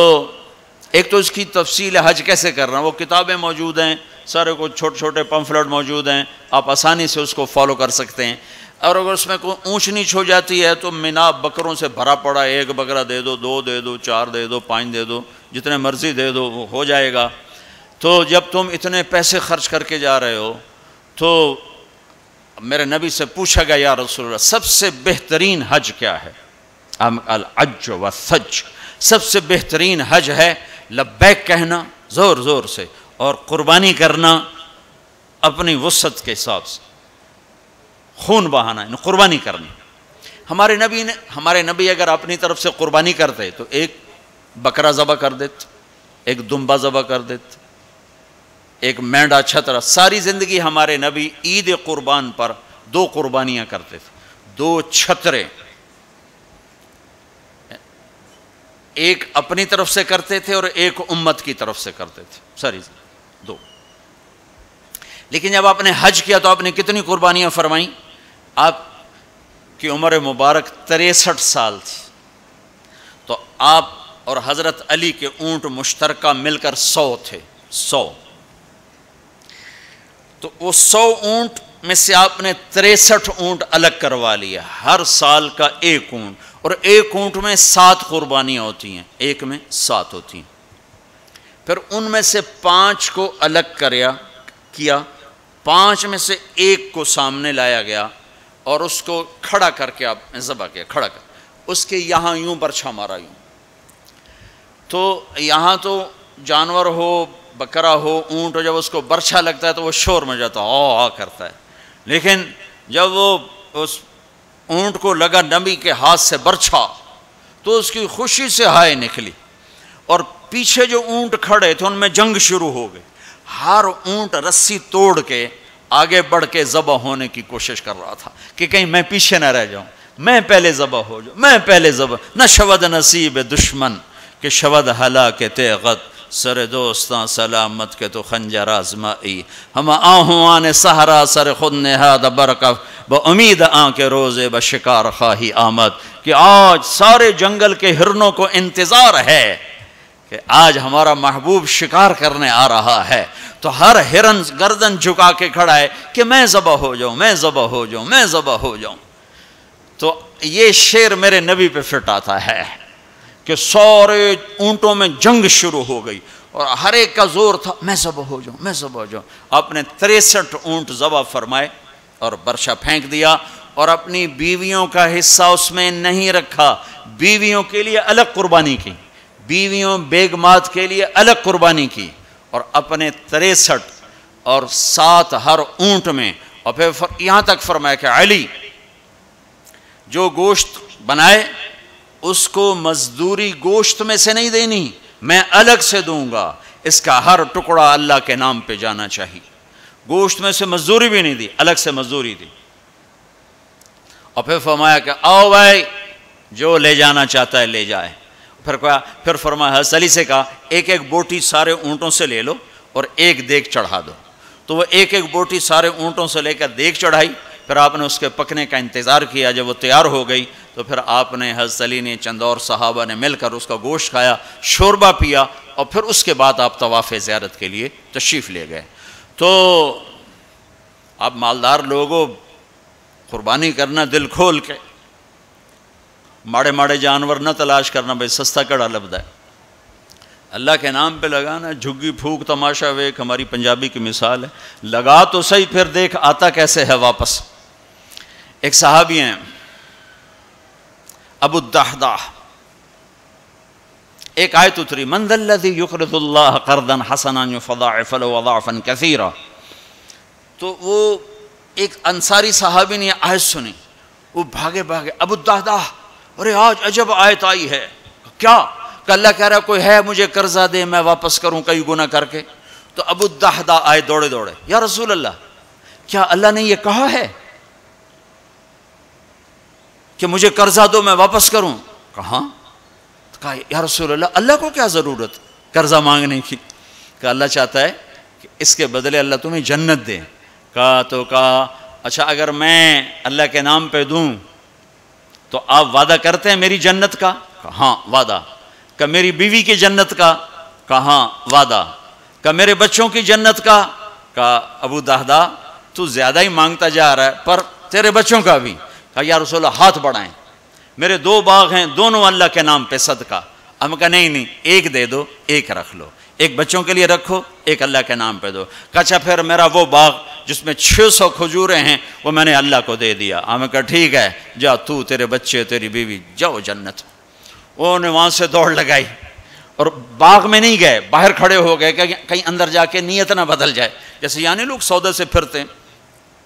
ایک تو اس کی تفصیل حج کیسے کرنا، وہ کتابیں موجود ہیں، سارے کو چھوٹے چھوٹے پمفلٹ موجود ہیں، آپ آسانی سے اس کو فالو کر سکتے ہیں۔ اور اگر اس میں کوئی اونچ نیچ ہو جاتی ہے تو مینا بکروں سے بھرا پڑا، 1 بکرا دے دو، 2 دے دو، 4 دے دو، 5 دے دو، جتنے مرضی دے دو، وہ ہو جائے گا۔ تو جب تم اتنے پیسے خرچ کر کے جا رہے ہو تو میرے نبی سے پوچھا گیا یا رسول اللہ سب سے بہترین حج کیا ہے؟ الحج والثج، سب سے بہترین حج ہے لبیک کہنا زور زور سے اور قربانی کرنا اپنی وسعت کے حساب سے، خون بہانا، قربانی کرنی۔ ہمارے نبی اگر اپنی طرف سے قربانی کرتے تو 1 بکرا ذبح کر دیتے، 1 دمبا ذبح کر دیتے، 1 مینڈا چھترا۔ ساری زندگی ہمارے نبی عید قربان پر 2 قربانیاں کرتے تھے، 2 چھترے، 1 اپنی طرف سے کرتے تھے اور 1 امت کی طرف سے کرتے تھے، ساری زندگی 2۔ لیکن جب آپ نے حج کیا تو آپ نے کتنی قربانیاں فرمائیں؟ آپ کی عمر مبارک 63 سال تھی، تو آپ اور حضرت علی کے اونٹ مشترکہ مل کر 100 تھے، 100۔ تو وہ 100 اونٹ میں سے آپ نے 63 اونٹ الگ کروا لیا، ہر سال کا 1 اونٹ، اور 1 اونٹ میں 7 قربانیاں ہوتی ہیں، 1 میں 7 ہوتی ہیں۔ پھر ان میں سے 5 کو الگ کیا، 5 میں سے 1 کو سامنے لایا گیا اور اس کو کھڑا کر کے آپ نے ذبح کیا، کھڑا کر اس کے یہاں یوں برچھا مارا یوں۔ تو یہاں تو جانور ہو، بکرا ہو، اونٹ ہو، جب اس کو برچھا لگتا ہے تو وہ شور مچاتا ہے، آ کرتا ہے۔ لیکن جب وہ اس اونٹ کو لگا نبی کے ہاتھ سے برچھا تو اس کی خوشی سے ہائے نکلی، اور پیچھے جو اونٹ کھڑے تھے ان میں جنگ شروع ہو گئی۔ ہر اونٹ رسی توڑ کے آگے بڑھ کے ذبح ہونے کی کوشش کر رہا تھا کہ کہیں میں پیچھے نہ رہ جاؤں، میں پہلے ذبح ہو جاؤں، میں پہلے ذبح۔ نہ شود نصیب دشمن کہ شود ہلاک تیغت، سر دوستاں سلامت کے تو خنجر آزمائی، ہم آہوان سہرا سر خود نہاد برکف با امید آن کے روزے بشکار خواہی آمد، کہ آج سارے جنگل کے ہرنوں کو انتظار ہے کہ آج ہمارا محبوب شکار کرنے آ رہا ہے۔ تو ہر ہرن گردن جھکا کے کھڑا ہے کہ میں ذبح ہو جاؤں، میں ذبح ہو جاؤں، میں ذبح ہو جاؤں۔ تو یہ شعر میرے نبی پہ فٹ آتا ہے کہ سارے اونٹوں میں جنگ شروع ہو گئی اور ہر ایک کا زور تھا میں ذبح ہو جاؤں، میں ذبح ہو جاؤں۔ آپ نے 63 اونٹ ذبح فرمائے اور برچا پھینک دیا، اور اپنی بیویوں کا حصہ اس میں نہیں رکھا، بیویوں کے لیے الگ قربانی کی، بیویوں بیگمات کے لیے الگ قربانی کی، اور اپنے 63 اور 7 ہر اونٹ میں۔ اور پھر یہاں تک فرمایا کہ علی جو گوشت بنائے اس کو مزدوری گوشت میں سے نہیں دینی، میں الگ سے دوں گا، اس کا ہر ٹکڑا اللہ کے نام پہ جانا چاہیے۔ گوشت میں سے مزدوری بھی نہیں دی، الگ سے مزدوری دی۔ اور پھر فرمایا کہ آؤ بھائی جو لے جانا چاہتا ہے لے جائے۔ پھر فرمایا حضرت علی سے کہا 1 بوٹی سارے اونٹوں سے لے لو اور 1 دیگ چڑھا دو۔ تو وہ 1 بوٹی سارے اونٹوں سے لے کر دیگ چڑھائی، پھر آپ نے اس کے پکنے کا انتظار کیا۔ جب وہ تیار ہو گئی تو پھر آپ نے حضرت علی نے چند اور صحابہ نے مل کر اس کا گوشت کھایا، شوربہ پیا، اور پھر اس کے بعد آپ طواف زیارت کے لیے تشریف لے گئے۔ تو آپ مالدار لوگوں قربانی کرنا دل کھول کے، ماڑے ماڑے جانور نہ تلاش کرنا بھائی سستا کڑا لبدا ہے، اللہ کے نام پہ لگانا، جھگی پھوک تماشا ویک ہماری پنجابی کی مثال ہے، لگا تو صحیح پھر دیکھ آتا کیسے ہے واپس۔ ایک صحابی ہیں ابو الدحداح، ایک آیت اتری من ذا الذی یقرض اللہ قرضا حسنا یضاعف له اضعافا کثیرا، تو وہ ایک انصاری صحابی نے آیت سنی، وہ بھاگے ابو الدحداح، ارے آج عجب آیت آئی ہے، کیا؟ کہ اللہ کہہ رہا ہے کوئی ہے مجھے قرضہ دے میں واپس کروں کئی گناہ کر کے۔ تو ابو الدحداح آئے دوڑے دوڑے، یا رسول اللہ کیا اللہ نے یہ کہا ہے کہ مجھے قرضہ دو میں واپس کروں؟ کہاں؟ کہا یا رسول اللہ اللہ کو کیا ضرورت قرضہ مانگنے کی؟ کہ اللہ چاہتا ہے کہ اس کے بدلے اللہ تمہیں جنت دے۔ کہا اچھا اگر میں اللہ کے نام پہ دوں تو آپ وعدہ کرتے ہیں میری جنت کا؟ کہا ہاں وعدہ۔ کہ میری بیوی کی جنت کا؟ کہا ہاں وعدہ۔ کہ میرے بچوں کی جنت کا؟ کہا ابو الدحداح تو زیادہ ہی مانگتا جا رہا ہے، پر تیرے بچوں کا بھی؟ کہا یا رسول اللہ ہاتھ بڑھائیں، میرے 2 باغ ہیں دونوں اللہ کے نام پہ صدقہ۔ ہم کہا نہیں ایک دے دو، ایک رکھ لو، ایک بچوں کے لیے رکھو، ایک اللہ کے نام پہ دو۔ کہا اچھا پھر میرا وہ باغ جس میں 600 کھجوریں ہیں وہ میں نے اللہ کو دے دیا۔ ہم کہا ٹھیک ہے جا تو تیرے بچے تیری بیوی جاؤ جنت۔ انہوں نے وہاں سے دوڑ لگائی اور باغ میں نہیں گئے، باہر کھڑے ہو گئے کہ کہیں اندر جا کے نیت نہ بدل جائے، جیسے یعنی لوگ سودے سے پھرتے ہیں،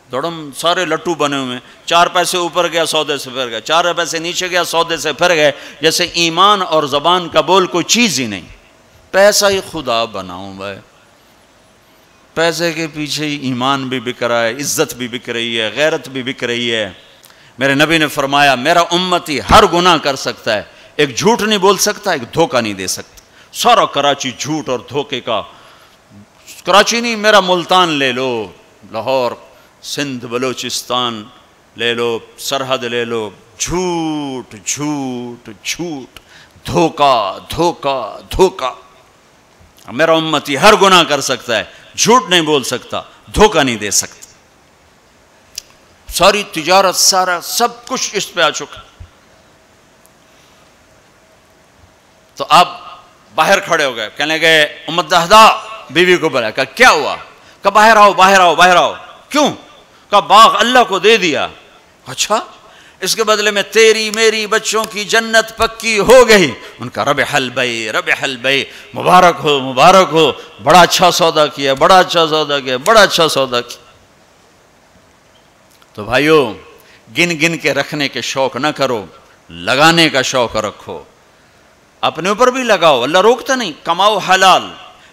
دوڑم سارے لٹو بنے ہوئے ہیں، 4 پیسے اوپر گیا سودے سے پھر گئے، 4 پیسے نیچے گیا سودے سے پھر گئے، جیسے ایمان اور زبان کا بول کوئی چیز ہی نہیں۔ پیسہ ہی خدا بناؤں بھائی، پیسے کے پیچھے ہی ایمان بھی بک رہا ہے، عزت بھی بک رہی ہے، غیرت بھی بک رہی ہے۔ میرے نبی نے فرمایا میرا امتی ہر گناہ کر سکتا ہے، ایک جھوٹ نہیں بول سکتا، ایک دھوکہ نہیں دے سکتا۔ سارا کراچی جھوٹ اور دھوکے کا، کراچی نہیں میرا ملتان لے لو، لاہور، سندھ، بلوچستان لے لو، سرحد لے لو، جھوٹ جھوٹ جھوٹ، دھوکہ دھوکہ دھوکہ۔ میرا امتی ہر گناہ کر سکتا ہے، جھوٹ نہیں بول سکتا، دھوکہ نہیں دے سکتا۔ ساری تجارت سارا سب کچھ اس پہ آ چکا۔ تو آپ باہر کھڑے ہو گئے، کہنے گئے ام الدحداح بیوی کو بلایا، کہا کیا ہوا؟ کہا باہر آؤ باہر آؤ باہر آؤ۔ کیوں؟ کہا باغ اللہ کو دے دیا۔ اچھا اس کے بدلے میں تیری میری بچوں کی جنت پکی ہو گئی۔ ان کا ربح البیع ربح البیع، مبارک ہو مبارک ہو، بڑا اچھا سودا کیا بڑا اچھا سودا کیا بڑا اچھا سودا کیا۔ تو بھائیو گن گن کے رکھنے کے شوق نہ کرو، لگانے کا شوق رکھو، اپنے اوپر بھی لگاؤ، اللہ روکتا نہیں۔ کماؤ حلال،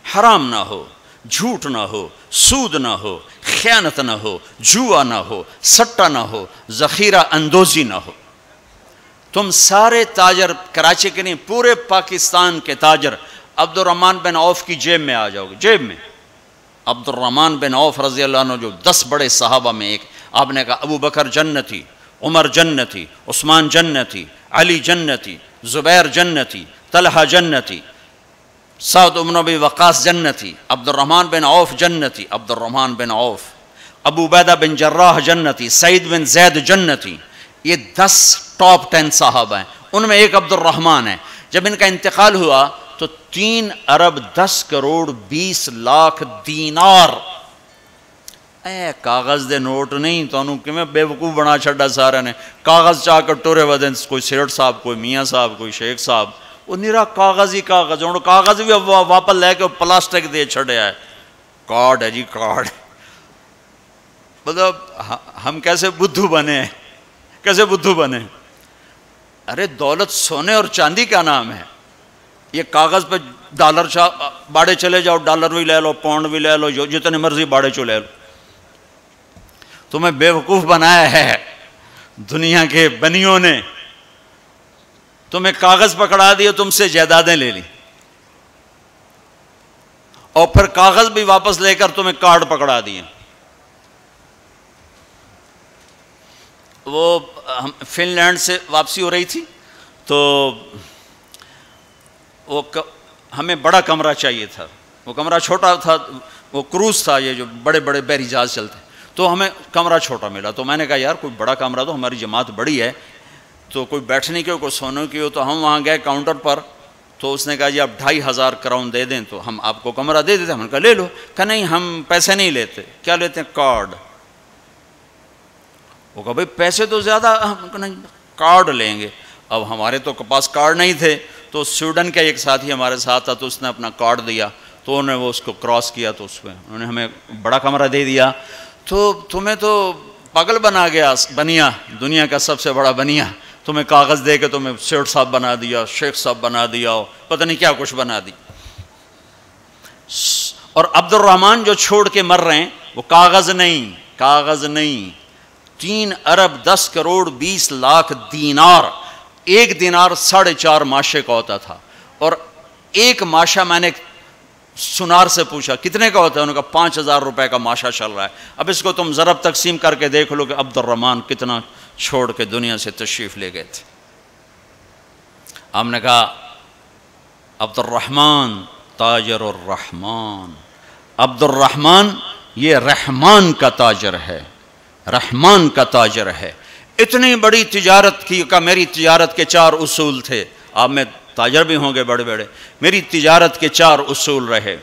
حرام نہ ہو، جھوٹ نہ ہو، سود نہ ہو، خیانت نہ ہو، جوا نہ ہو، سٹا نہ ہو، ذخیرہ اندوزی نہ ہو۔ تم سارے تاجر، کراچی کے نہیں پورے پاکستان کے تاجر عبد الرحمن بن عوف کی جیب میں آ جاؤ گے، جیب میں عبد الرحمن بن عوف رضی اللہ عنہ جو 10 بڑے صحابہ میں ایک، آپ نے کہا ابو بکر جنتی، عمر جنتی، عثمان جنتی، علی جنتی، زبیر جنتی، طلحہ جنتی، سعد بن ابی وقاص جنتی، عبد الرحمن بن عوف جنتی، عبد الرحمن بن عوف، ابو عبیدہ بن جراح جنتی، سعید بن زید جنتی۔ یہ 10 ٹاپ 10 صحابہ ہیں، ان میں ایک عبد الرحمن ہے۔ جب ان کا انتقال ہوا تو 3 ارب 10 کروڑ 20 لاکھ دینار، اے کاغذ دے نوٹ نہیں، تو انہوں کہ میں بے وقوف بنا چھڑا سارے نے، کاغذ چاہ کر ٹورے ودن، کوئی سیٹ صاحب، کوئی میاں صاحب، کوئی شیخ صاحب، وہ نیرا کاغذ ہی کاغذ، انہوں کاغذ بھی واپس لے کے پلاسٹک دے چھڑے آئے، کارڈ ہے جی کارڈ۔ مطلب ہم کیسے بدھو بنے ہیں، کیسے بدھو بنے؟ ارے دولت سونے اور چاندی کا نام ہے، یہ کاغذ پہ ڈالر باڑے چلے جاؤ، ڈالر بھی لے لو، پاؤنڈ بھی لے لو، جو جتنے مرضی باڑے چو لے لو۔ تمہیں بے وقوف بنایا ہے دنیا کے بنیوں نے، تمہیں کاغذ پکڑا دیے، تم سے جائیدادیں لے لی، اور پھر کاغذ بھی واپس لے کر تمہیں کارڈ پکڑا دیے۔ وہ فن لینڈ سے واپسی ہو رہی تھی تو وہ ہمیں بڑا کمرہ چاہیے تھا، وہ کمرہ چھوٹا تھا، وہ کروز تھا، یہ جو بڑے بڑے بحری جہاز چلتے، تو ہمیں کمرہ چھوٹا ملا. تو میں نے کہا یار کوئی بڑا کمرہ دو, ہماری جماعت بڑی ہے, تو کوئی بیٹھنے کی ہو, کوئی سونے کی ہو. تو ہم وہاں گئے کاؤنٹر پر, تو اس نے کہا جی آپ 2500 کراؤن دے دیں تو ہم آپ کو کمرہ دے دیتے. ہم نے کہا لے لو. کہا نہیں ہم پیسے نہیں لیتے. کیا لیتے ہیں؟ کارڈ. وہ کہا بھائی پیسے تو زیادہ, ہم کہا نہیں کارڈ لیں گے. اب ہمارے تو پاس کارڈ نہیں تھے, تو سویڈن کا ایک ساتھی ہمارے ساتھ تھا, تو اس نے اپنا کارڈ دیا, تو انہوں نے وہ اس کو کراس کیا, تو اس میں انہوں نے ہمیں بڑا کمرہ دے دیا. تو تمہیں تو پاگل بنا گیا بنیا, دنیا کا سب سے بڑا بنیا, تمہیں کاغذ دے کے تمہیں سیٹ صاحب بنا دیا, شیخ صاحب بنا دیا, پتہ نہیں کیا کچھ بنا دی. اور عبد الرحمن جو چھوڑ کے مر رہے ہیں وہ کاغذ نہیں 3 ارب 10 کروڑ 20 لاکھ دینار. ایک دینار 4.5 ماشے کا ہوتا تھا, اور ایک ماشا میں نے سنار سے پوچھا کتنے کا ہوتا ہے, انہوں نے کہا 5000 روپے کا ماشا چل رہا ہے. اب اس کو تم ضرب تقسیم کر کے دیکھ لو کہ عبد الرحمن کتنا چھوڑ کے دنیا سے تشریف لے گئے تھے. ہم نے کہا عبد الرحمن تاجر الرحمن, عبد الرحمن یہ رحمان کا تاجر ہے, رحمان کا تاجر ہے. اتنی بڑی تجارت کی کہ میری تجارت کے 4 اصول تھے. آپ میں تاجر بھی ہوں گے بڑے بڑے, میری تجارت کے 4 اصول رہے.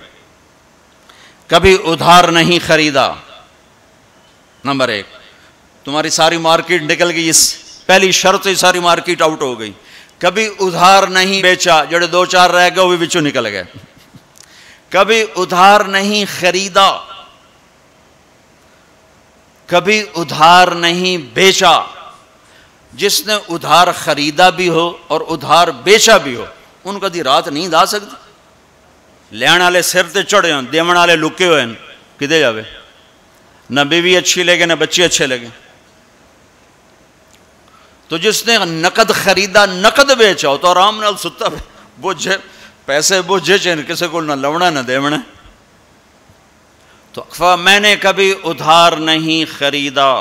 کبھی ادھار نہیں خریدا, نمبر 1. تمہاری ساری مارکیٹ نکل گئی, اس پہلی شرط ہی ساری مارکیٹ آؤٹ ہو گئی. کبھی ادھار نہیں بیچا, جڑے 2-4 رہ گئے وہ بھی بچوں نکل گئے. کبھی ادھار نہیں خریدا, کبھی ادھار نہیں بیچا. جس نے ادھار خریدا بھی ہو اور ادھار بیچا بھی ہو, ان کا دی رات نیند آ سکتی. لین والے سر تے چڑھے ہوں, دیون والے لکے ہوئے ہیں, کدے جاوے. نہ بیوی اچھی لگے نہ بچے اچھے لگے. تو جس نے نقد خریدا نقد بیچا ہو تو آرام نال ستا بوجھے پیسے بوجھے چین کسی کو نہ لونا نہ دیونا. تو میں نے کبھی ادھار نہیں خریدا,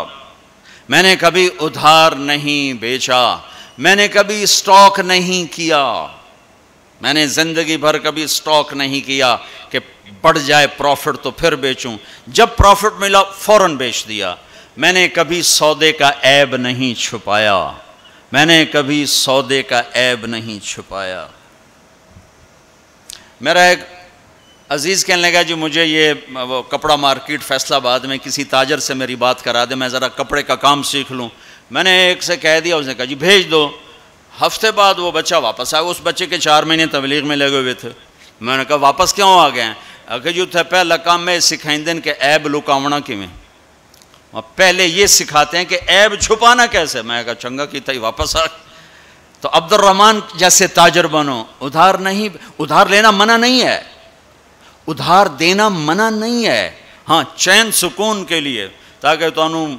میں نے کبھی ادھار نہیں بیچا, میں نے کبھی سٹاک نہیں کیا. میں نے زندگی بھر کبھی سٹاک نہیں کیا کہ بڑھ جائے پروفٹ تو پھر بیچوں, جب پروفٹ ملا فوراً بیچ دیا. میں نے کبھی سودے کا عیب نہیں چھپایا, میں نے کبھی سودے کا عیب نہیں چھپایا. میرا ایک عزیز کہنے لگا جی مجھے یہ وہ کپڑا مارکیٹ فیصل آباد میں کسی تاجر سے میری بات کرا دے, میں ذرا کپڑے کا کام سیکھ لوں. میں نے ایک سے کہہ دیا, اس نے کہا جی بھیج دو. ہفتے بعد وہ بچہ واپس آیا. اس بچے کے 4 مہینے تبلیغ میں لگے ہوئے تھے. میں نے کہا واپس کیوں آ گئے ہیں؟ کہ جو تھے پہلا کام میں سکھائیں دن کہ عیب لکاونا کیویں, پہلے یہ سکھاتے ہیں کہ عیب چھپانا کیسے. میں کہا چنگا کیتا ہی واپس آ. تو عبد الرحمن جیسے تاجر بنو. ادھار نہیں, ادھار لینا منع نہیں ہے, ادھار دینا منع نہیں ہے. ہاں چین سکون کے لیے, تاکہ تو انہوں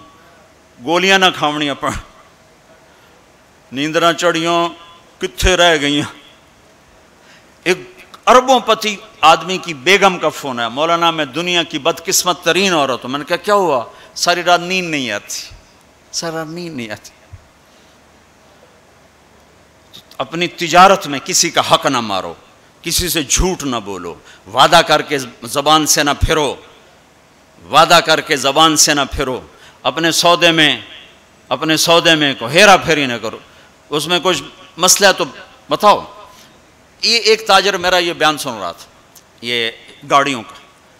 گولیاں نہ کھاونی اپن, نیندرہ چڑھیوں کتھے رہ گئیاں. ایک اربوں پتی آدمی کی بیگم کا فون ہے, مولانا میں دنیا کی بدقسمت ترین عورت ہوں. میں نے کہا کیا ہوا؟ ساری رات نیند نہیں آتی, ساری رات نیند نہیں آتی. اپنی تجارت میں کسی کا حق نہ مارو, کسی سے جھوٹ نہ بولو, وعدہ کر کے زبان سے نہ پھرو, وعدہ کر کے زبان سے نہ پھرو. اپنے سودے میں کو ہیرا پھیری نہ کرو. اس میں کچھ مسئلہ تو بتاؤ. یہ ایک تاجر میرا یہ بیان سن رہا تھا, یہ گاڑیوں کا,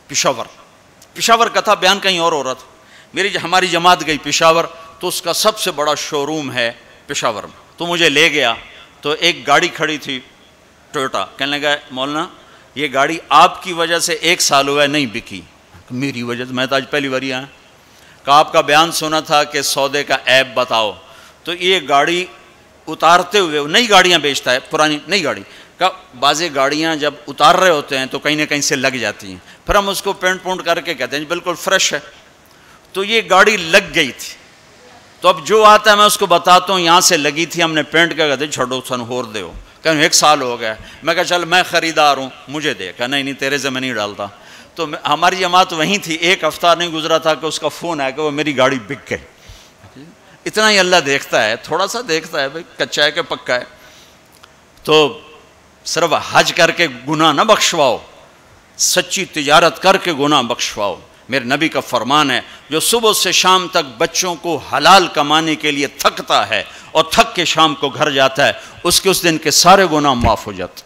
پشاور کا تھا, بیان کہیں اور ہو رہا تھا. ہماری جماعت گئی پشاور, تو اس کا سب سے بڑا شو روم ہے پشاور میں. تو مجھے لے گیا, تو ایک گاڑی کھڑی تھی ٹویوٹا. کہنے لگا مولانا یہ گاڑی آپ کی وجہ سے 1 سال ہوا ہے نہیں بکی. میری وجہ سے؟ میں تو آج پہلی بار آیا. کہا آپ کا بیان سنا تھا کہ سودے کا عیب بتاؤ. تو یہ گاڑی اتارتے ہوئے, نئی گاڑیاں بیچتا ہے, پرانی نئی گاڑی کا, بعض گاڑیاں جب اتار رہے ہوتے ہیں تو کہیں نہ کہیں سے لگ جاتی ہیں, پھر ہم اس کو پینٹ پونٹ کر کے کہتے ہیں بالکل فریش ہے. تو یہ گاڑی لگ گئی تھی. تو اب جو آتا ہے میں اس کو بتاتا ہوں یہاں سے لگی تھی, ہم نے پینٹ کیا, کہتے چھوڑو سن ہور دے ہو. کہ 1 سال ہو گیا. میں کہا چل میں خریدار ہوں مجھے دے. کہا نہیں تیرے سے میں نہیں ڈالتا. تو ہماری جماعت وہیں تھی. 1 ہفتہ نہیں گزرا تھا کہ اس کا فون آیا کہ وہ میری گاڑی بک گئی. اتنا ہی اللہ دیکھتا ہے, تھوڑا سا دیکھتا ہے بھائی کچا ہے کہ پکا ہے. تو صرف حج کر کے گناہ نہ بخشواؤ, سچی تجارت کر کے گناہ بخشواؤ. میرے نبی کا فرمان ہے، جو صبح سے شام تک بچوں کو حلال کمانے کے لیے تھکتا ہے اور تھک کے شام کو گھر جاتا ہے، اس کے اس دن کے سارے گناہ معاف ہو جاتے۔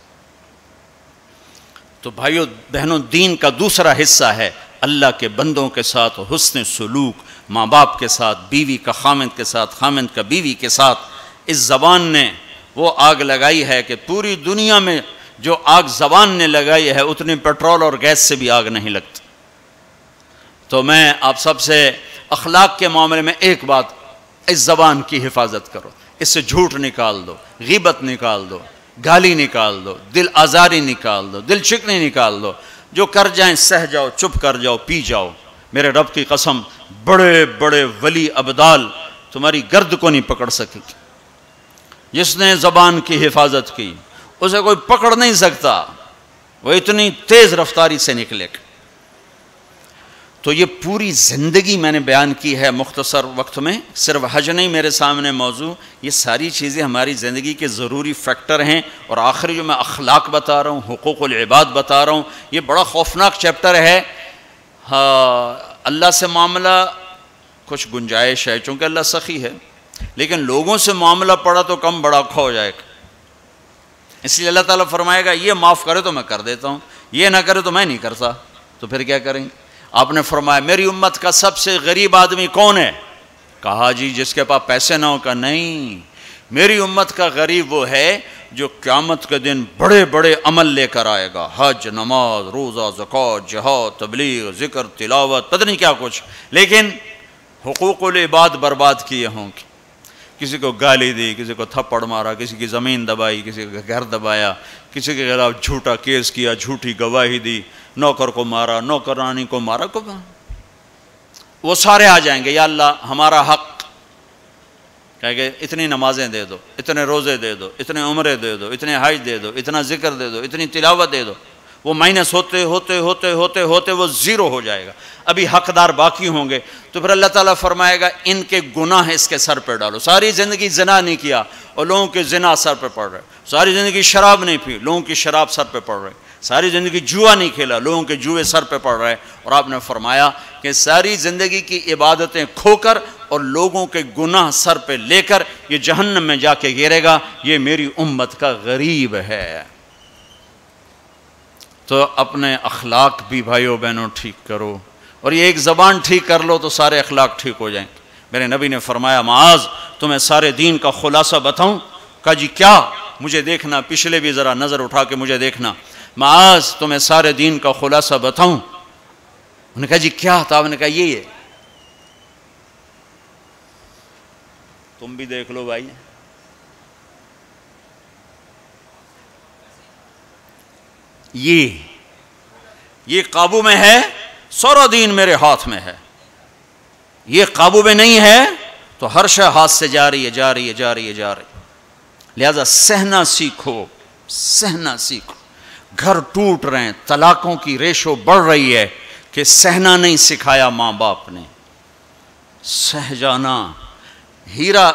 تو بھائیو بہنوں، دین کا دوسرا حصہ ہے اللہ کے بندوں کے ساتھ حسن سلوک، ماں باپ کے ساتھ، بیوی کا خامند کے ساتھ، خامند کا بیوی کے ساتھ۔ اس زبان نے وہ آگ لگائی ہے کہ پوری دنیا میں جو آگ زبان نے لگائی ہے اتنی پیٹرول اور گیس سے بھی آگ نہیں لگتی۔ تو میں آپ سب سے اخلاق کے معاملے میں ایک بات، اس زبان کی حفاظت کرو، اس سے جھوٹ نکال دو، غیبت نکال دو، گالی نکال دو، دل آزاری نکال دو، دل شکنی نکال دو، جو کر جائیں سہ جاؤ، چپ کر جاؤ، پی جاؤ۔ میرے رب کی قسم، بڑے بڑے ولی ابدال تمہاری گرد کو نہیں پکڑ سکے گی۔ جس نے زبان کی حفاظت کی اسے کوئی پکڑ نہیں سکتا، وہ اتنی تیز رفتاری سے نکلے گا۔ تو یہ پوری زندگی میں نے بیان کی ہے مختصر وقت میں، صرف حج نہیں میرے سامنے موضوع، یہ ساری چیزیں ہماری زندگی کے ضروری فیکٹر ہیں۔ اور آخری جو میں اخلاق بتا رہا ہوں، حقوق العباد بتا رہا ہوں، یہ بڑا خوفناک چیپٹر ہے۔ اللہ سے معاملہ کچھ گنجائش ہے چونکہ اللہ سخی ہے، لیکن لوگوں سے معاملہ پڑا تو کم بڑا کھو جائے گا۔ اس لیے اللہ تعالیٰ فرمائے گا یہ معاف کرے تو میں کر دیتا ہوں، یہ نہ کرے تو میں نہیں کرتا، تو پھر کیا کریں گے؟ آپ نے فرمایا میری امت کا سب سے غریب آدمی کون ہے؟ کہا جی جس کے پاس پیسے نہ ہو۔ کا نہیں، میری امت کا غریب وہ ہے جو قیامت کے دن بڑے بڑے عمل لے کر آئے گا، حج، نماز، روزہ، زکوٰۃ، جہاد، تبلیغ، ذکر، تلاوت، پتہ نہیں کیا کچھ، لیکن حقوق العباد برباد کیے ہوں گے۔ کسی کو گالی دی، کسی کو تھپڑ مارا، کسی کی زمین دبائی، کسی کا گھر دبایا، کسی کے خلاف جھوٹا کیس کیا، جھوٹی گواہی دی، نوکر کو مارا، نوکرانی کو مارا، وہ سارے آ جائیں گے، یا اللہ ہمارا حق، کہہ کہ اتنی نمازیں دے دو، اتنے روزے دے دو، اتنے عمرے دے دو، اتنے حج دے دو، اتنا ذکر دے دو، اتنی تلاوت دے دو۔ وہ مائنس ہوتے ہوتے ہوتے ہوتے ہوتے وہ زیرو ہو جائے گا، ابھی حقدار باقی ہوں گے۔ تو پھر اللہ تعالیٰ فرمائے گا ان کے گناہ اس کے سر پہ ڈالو۔ ساری زندگی زنا نہیں کیا اور لوگوں کے زنا سر پہ پڑ رہے، ساری زندگی شراب نہیں پی، لوگوں کی شراب سر پہ پڑ رہے، ساری زندگی جوا نہیں کھیلا، لوگوں کے جوئے سر پہ پڑ رہے۔ اور آپ نے فرمایا کہ ساری زندگی کی عبادتیں کھو کر اور لوگوں کے گناہ سر پہ لے کر یہ جہنم میں جا کے گرے گا، یہ میری امت کا غریب ہے۔ تو اپنے اخلاق بھی بھائیو بہنوں ٹھیک کرو، اور یہ ایک زبان ٹھیک کر لو تو سارے اخلاق ٹھیک ہو جائیں۔ میرے نبی نے فرمایا معاذ تمہیں سارے دین کا خلاصہ بتاؤں؟ کہا جی کیا؟ مجھے دیکھنا، پچھلے بھی ذرا نظر اٹھا کے مجھے دیکھنا۔ معاذ تمہیں سارے دین کا خلاصہ بتاؤں؟ انہوں نے کہا جی کیا تھا؟ آپ نے کہا یہ ہے، تم بھی دیکھ لو بھائی، یہ قابو میں ہے، سارا دین میرے ہاتھ میں ہے۔ یہ قابو میں نہیں ہے تو ہر شے ہاتھ سے جا رہی ہے، جا رہی ہے، جا رہی ہے، جا رہی ہے۔ لہذا سہنا سیکھو، سہنا سیکھو۔ گھر ٹوٹ رہے ہیں، طلاقوں کی ریشو بڑھ رہی ہے کہ سہنا نہیں سکھایا ماں باپ نے۔ سہ جانا، ہیرا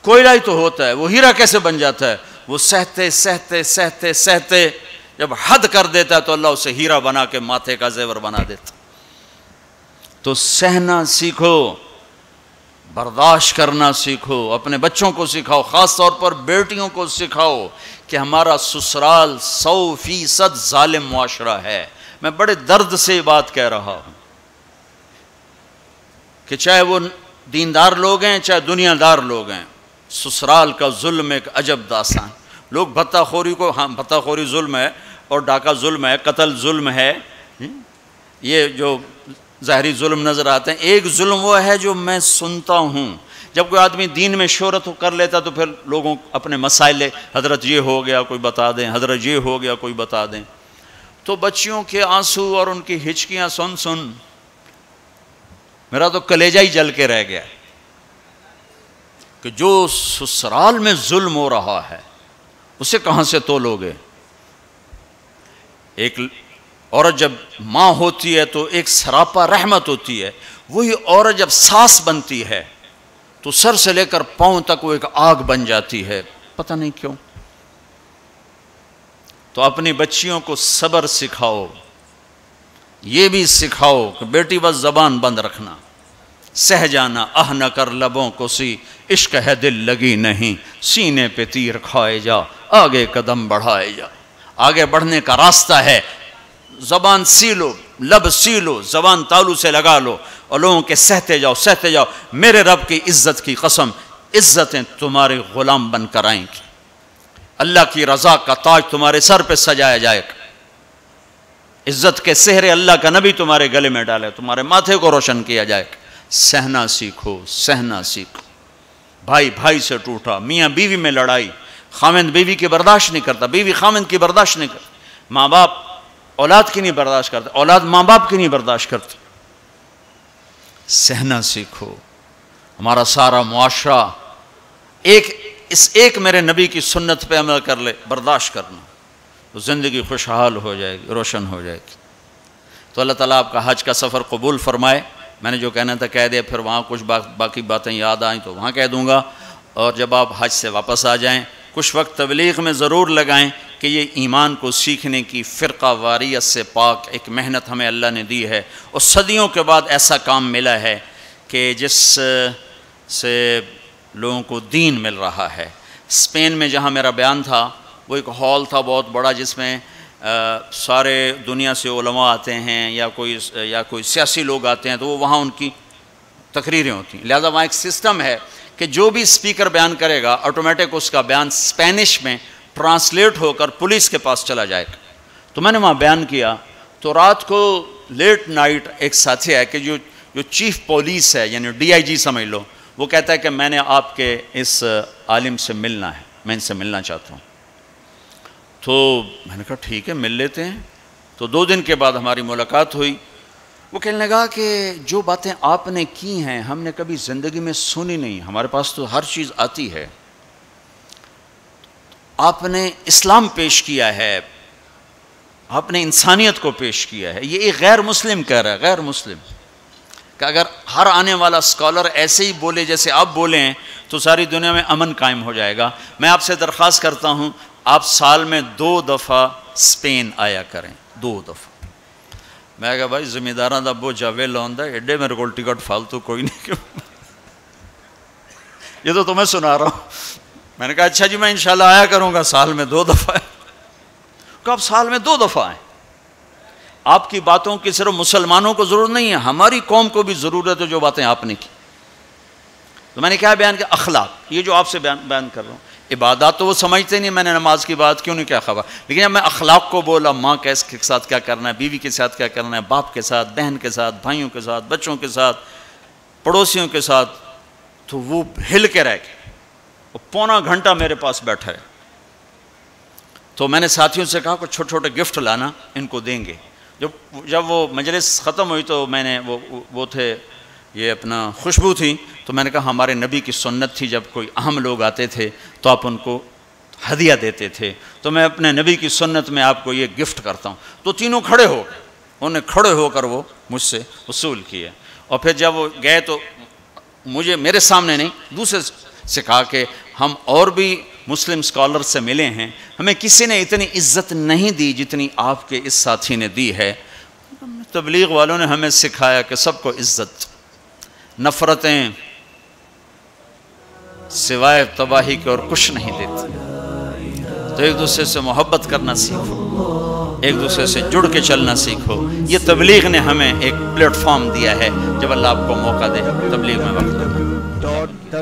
کوئلہ ہی تو ہوتا ہے، وہ ہیرا کیسے بن جاتا ہے؟ وہ سہتے سہتے سہتے سہتے جب حد کر دیتا ہے تو اللہ اسے ہیرا بنا کے ماتھے کا زیور بنا دیتا۔ تو سہنا سیکھو، برداشت کرنا سیکھو، اپنے بچوں کو سکھاؤ، خاص طور پر بیٹیوں کو سکھاؤ کہ ہمارا سسرال 100% ظالم معاشرہ ہے۔ میں بڑے درد سے یہ بات کہہ رہا ہوں کہ چاہے وہ دیندار لوگ ہیں چاہے دنیا دار لوگ ہیں، سسرال کا ظلم ایک عجب داستان۔ لوگ بھتہ خوری کو، ہاں بھتہ خوری ظلم ہے اور ڈاکہ ظلم ہے، قتل ظلم ہے، یہ جو ظاہری ظلم نظر آتے ہیں۔ ایک ظلم وہ ہے جو میں سنتا ہوں، جب کوئی آدمی دین میں شہرت کر لیتا تو پھر لوگوں اپنے مسائل، حضرت یہ ہو گیا کوئی بتا دیں، حضرت یہ ہو گیا کوئی بتا دیں، تو بچیوں کے آنسو اور ان کی ہچکیاں سن سن میرا تو کلیجہ ہی جل کے رہ گیا کہ جو سسرال میں ظلم ہو رہا ہے اسے کہاں سے تولوگے؟ ایک عورت جب ماں ہوتی ہے تو ایک سراپا رحمت ہوتی ہے، وہی عورت جب ساس بنتی ہے تو سر سے لے کر پاؤں تک وہ ایک آگ بن جاتی ہے، پتہ نہیں کیوں۔ تو اپنی بچیوں کو صبر سکھاؤ، یہ بھی سکھاؤ کہ بیٹی بس زبان بند رکھنا، سہ جانا آہ نہ کر لبوں کو سی، عشق ہے دل لگی نہیں، سینے پہ تیر کھائے جا، آگے قدم بڑھائے جا۔ آگے بڑھنے کا راستہ ہے، زبان سیلو، لب سیلو، زبان تالو سے لگا لو اور لوگوں کے سہتے جاؤ۔ میرے رب کی عزت کی قسم، عزتیں تمہارے غلام بن کر آئیں گی، اللہ کی رضا کا تاج تمہارے سر پہ سجایا جائے گا، عزت کے سہرے اللہ کا نبی تمہارے گلے میں ڈالے، تمہارے ماتھے کو روشن کیا جائے گا۔ سہنا سیکھو، سہنا سیکھو۔ بھائی بھائی سے ٹوٹا، میاں بیوی میں لڑائی، خاوند بیوی کی برداشت نہیں کرتا، بیوی خاوند کی برداشت نہیں کرتا، ماں باپ اولاد کی نہیں برداشت کرتا، اولاد ماں باپ کی نہیں برداشت کرتی۔ سہنا سیکھو۔ ہمارا سارا معاشرہ ایک میرے نبی کی سنت پہ عمل کر لے، برداشت کرنا، تو زندگی خوشحال ہو جائے گی، روشن ہو جائے گی۔ تو اللہ تعالیٰ آپ کا حج کا سفر قبول فرمائے۔ میں نے جو کہنا تھا کہہ دیا، پھر وہاں کچھ باقی باتیں یاد آئیں تو وہاں کہہ دوں گا، اور جب آپ حج سے واپس آ جائیں کچھ وقت تبلیغ میں ضرور لگائیں کہ یہ ایمان کو سیکھنے کی فرقہ واریت سے پاک ایک محنت ہمیں اللہ نے دی ہے، اور صدیوں کے بعد ایسا کام ملا ہے کہ جس سے لوگوں کو دین مل رہا ہے۔ اسپین میں جہاں میرا بیان تھا وہ ایک ہال تھا بہت بڑا، جس میں سارے دنیا سے علماء آتے ہیں یا کوئی سیاسی لوگ آتے ہیں، تو وہ وہاں ان کی تقریریں ہوتی ہیں۔ لہذا وہاں ایک سسٹم ہے کہ جو بھی اسپیکر بیان کرے گا آٹومیٹک اس کا بیان اسپینش میں ٹرانسلیٹ ہو کر پولیس کے پاس چلا جائے گا۔ تو میں نے وہاں بیان کیا، تو رات کو لیٹ نائٹ ایک ساتھی ہے کہ جو چیف پولیس ہے، یعنی ڈی آئی جی سمجھ لو، وہ کہتا ہے کہ میں نے آپ کے اس عالم سے ملنا ہے، میں ان سے ملنا چاہتا ہوں۔ تو میں نے کہا ٹھیک ہے مل لیتے ہیں۔ تو 2 دن کے بعد ہماری ملاقات ہوئی۔ وہ کہنے لگا کہ جو باتیں آپ نے کی ہیں ہم نے کبھی زندگی میں سنی نہیں، ہمارے پاس تو ہر چیز آتی ہے، آپ نے اسلام پیش کیا ہے، آپ نے انسانیت کو پیش کیا ہے۔ یہ ایک غیر مسلم کہہ رہا ہے، غیر مسلم، کہ اگر ہر آنے والا اسکالر ایسے ہی بولے جیسے آپ بولے ہیں تو ساری دنیا میں امن قائم ہو جائے گا۔ میں آپ سے درخواست کرتا ہوں آپ سال میں 2 دفعہ اسپین آیا کریں، 2 دفعہ۔ میں کہا بھائی ذمہ داراں دا بوجھ ویلا ہوندا ہے، ایڈے میرے کول ٹکٹ فالتو کوئی نہیں، یہ تو تمہیں سنا رہا ہوں۔ میں نے کہا اچھا جی میں انشاءاللہ آیا کروں گا، سال میں 2 دفعہ ہے۔ کہ آپ سال میں 2 دفعہ آئیں۔ آپ کی باتوں کی صرف مسلمانوں کو ضرورت نہیں ہے، ہماری قوم کو بھی ضرورت ہے جو باتیں آپ نے کی۔ تو میں نے کیا بیان کیا؟ اخلاق، یہ جو آپ سے بیان کر رہا ہوں۔ عبادات تو وہ سمجھتے نہیں، میں نے نماز کی بات کیوں نہیں کیا خبر، لیکن جب میں اخلاق کو بولا، ماں کے ساتھ کیا کرنا ہے، بیوی کے ساتھ کیا کرنا ہے، باپ کے ساتھ، بہن کے ساتھ، بھائیوں کے ساتھ، بچوں کے ساتھ، پڑوسیوں کے ساتھ، تو وہ ہل کے رہ گئے۔ وہ پونا گھنٹہ میرے پاس بیٹھا ہے۔ تو میں نے ساتھیوں سے کہا کہ چھوٹے چھوٹے گفٹ لانا، ان کو دیں گے۔ جب وہ مجلس ختم ہوئی تو میں نے وہ تھے یہ اپنا خوشبو تھی، تو میں نے کہا ہمارے نبی کی سنت تھی جب کوئی اہم لوگ آتے تھے تو آپ ان کو ہدیہ دیتے تھے، تو میں اپنے نبی کی سنت میں آپ کو یہ گفٹ کرتا ہوں۔ تو تینوں کھڑے ہو گئے، انہوں نے کھڑے ہو کر وہ مجھ سے وصول کیے۔ اور پھر جب وہ گئے تو میرے سامنے نہیں، دوسرے سے کہا کہ ہم اور بھی مسلم اسکالر سے ملے ہیں، ہمیں کسی نے اتنی عزت نہیں دی جتنی آپ کے اس ساتھی نے دی ہے۔ تبلیغ والوں نے ہمیں سکھایا کہ سب کو عزت، نفرتیں سوائے تباہی کے اور کچھ نہیں دیتی۔ تو ایک دوسرے سے محبت کرنا سیکھو، ایک دوسرے سے جڑ کے چلنا سیکھو۔ یہ تبلیغ نے ہمیں ایک پلیٹ فارم دیا ہے، جب اللہ آپ کو موقع دے تبلیغ میں وقت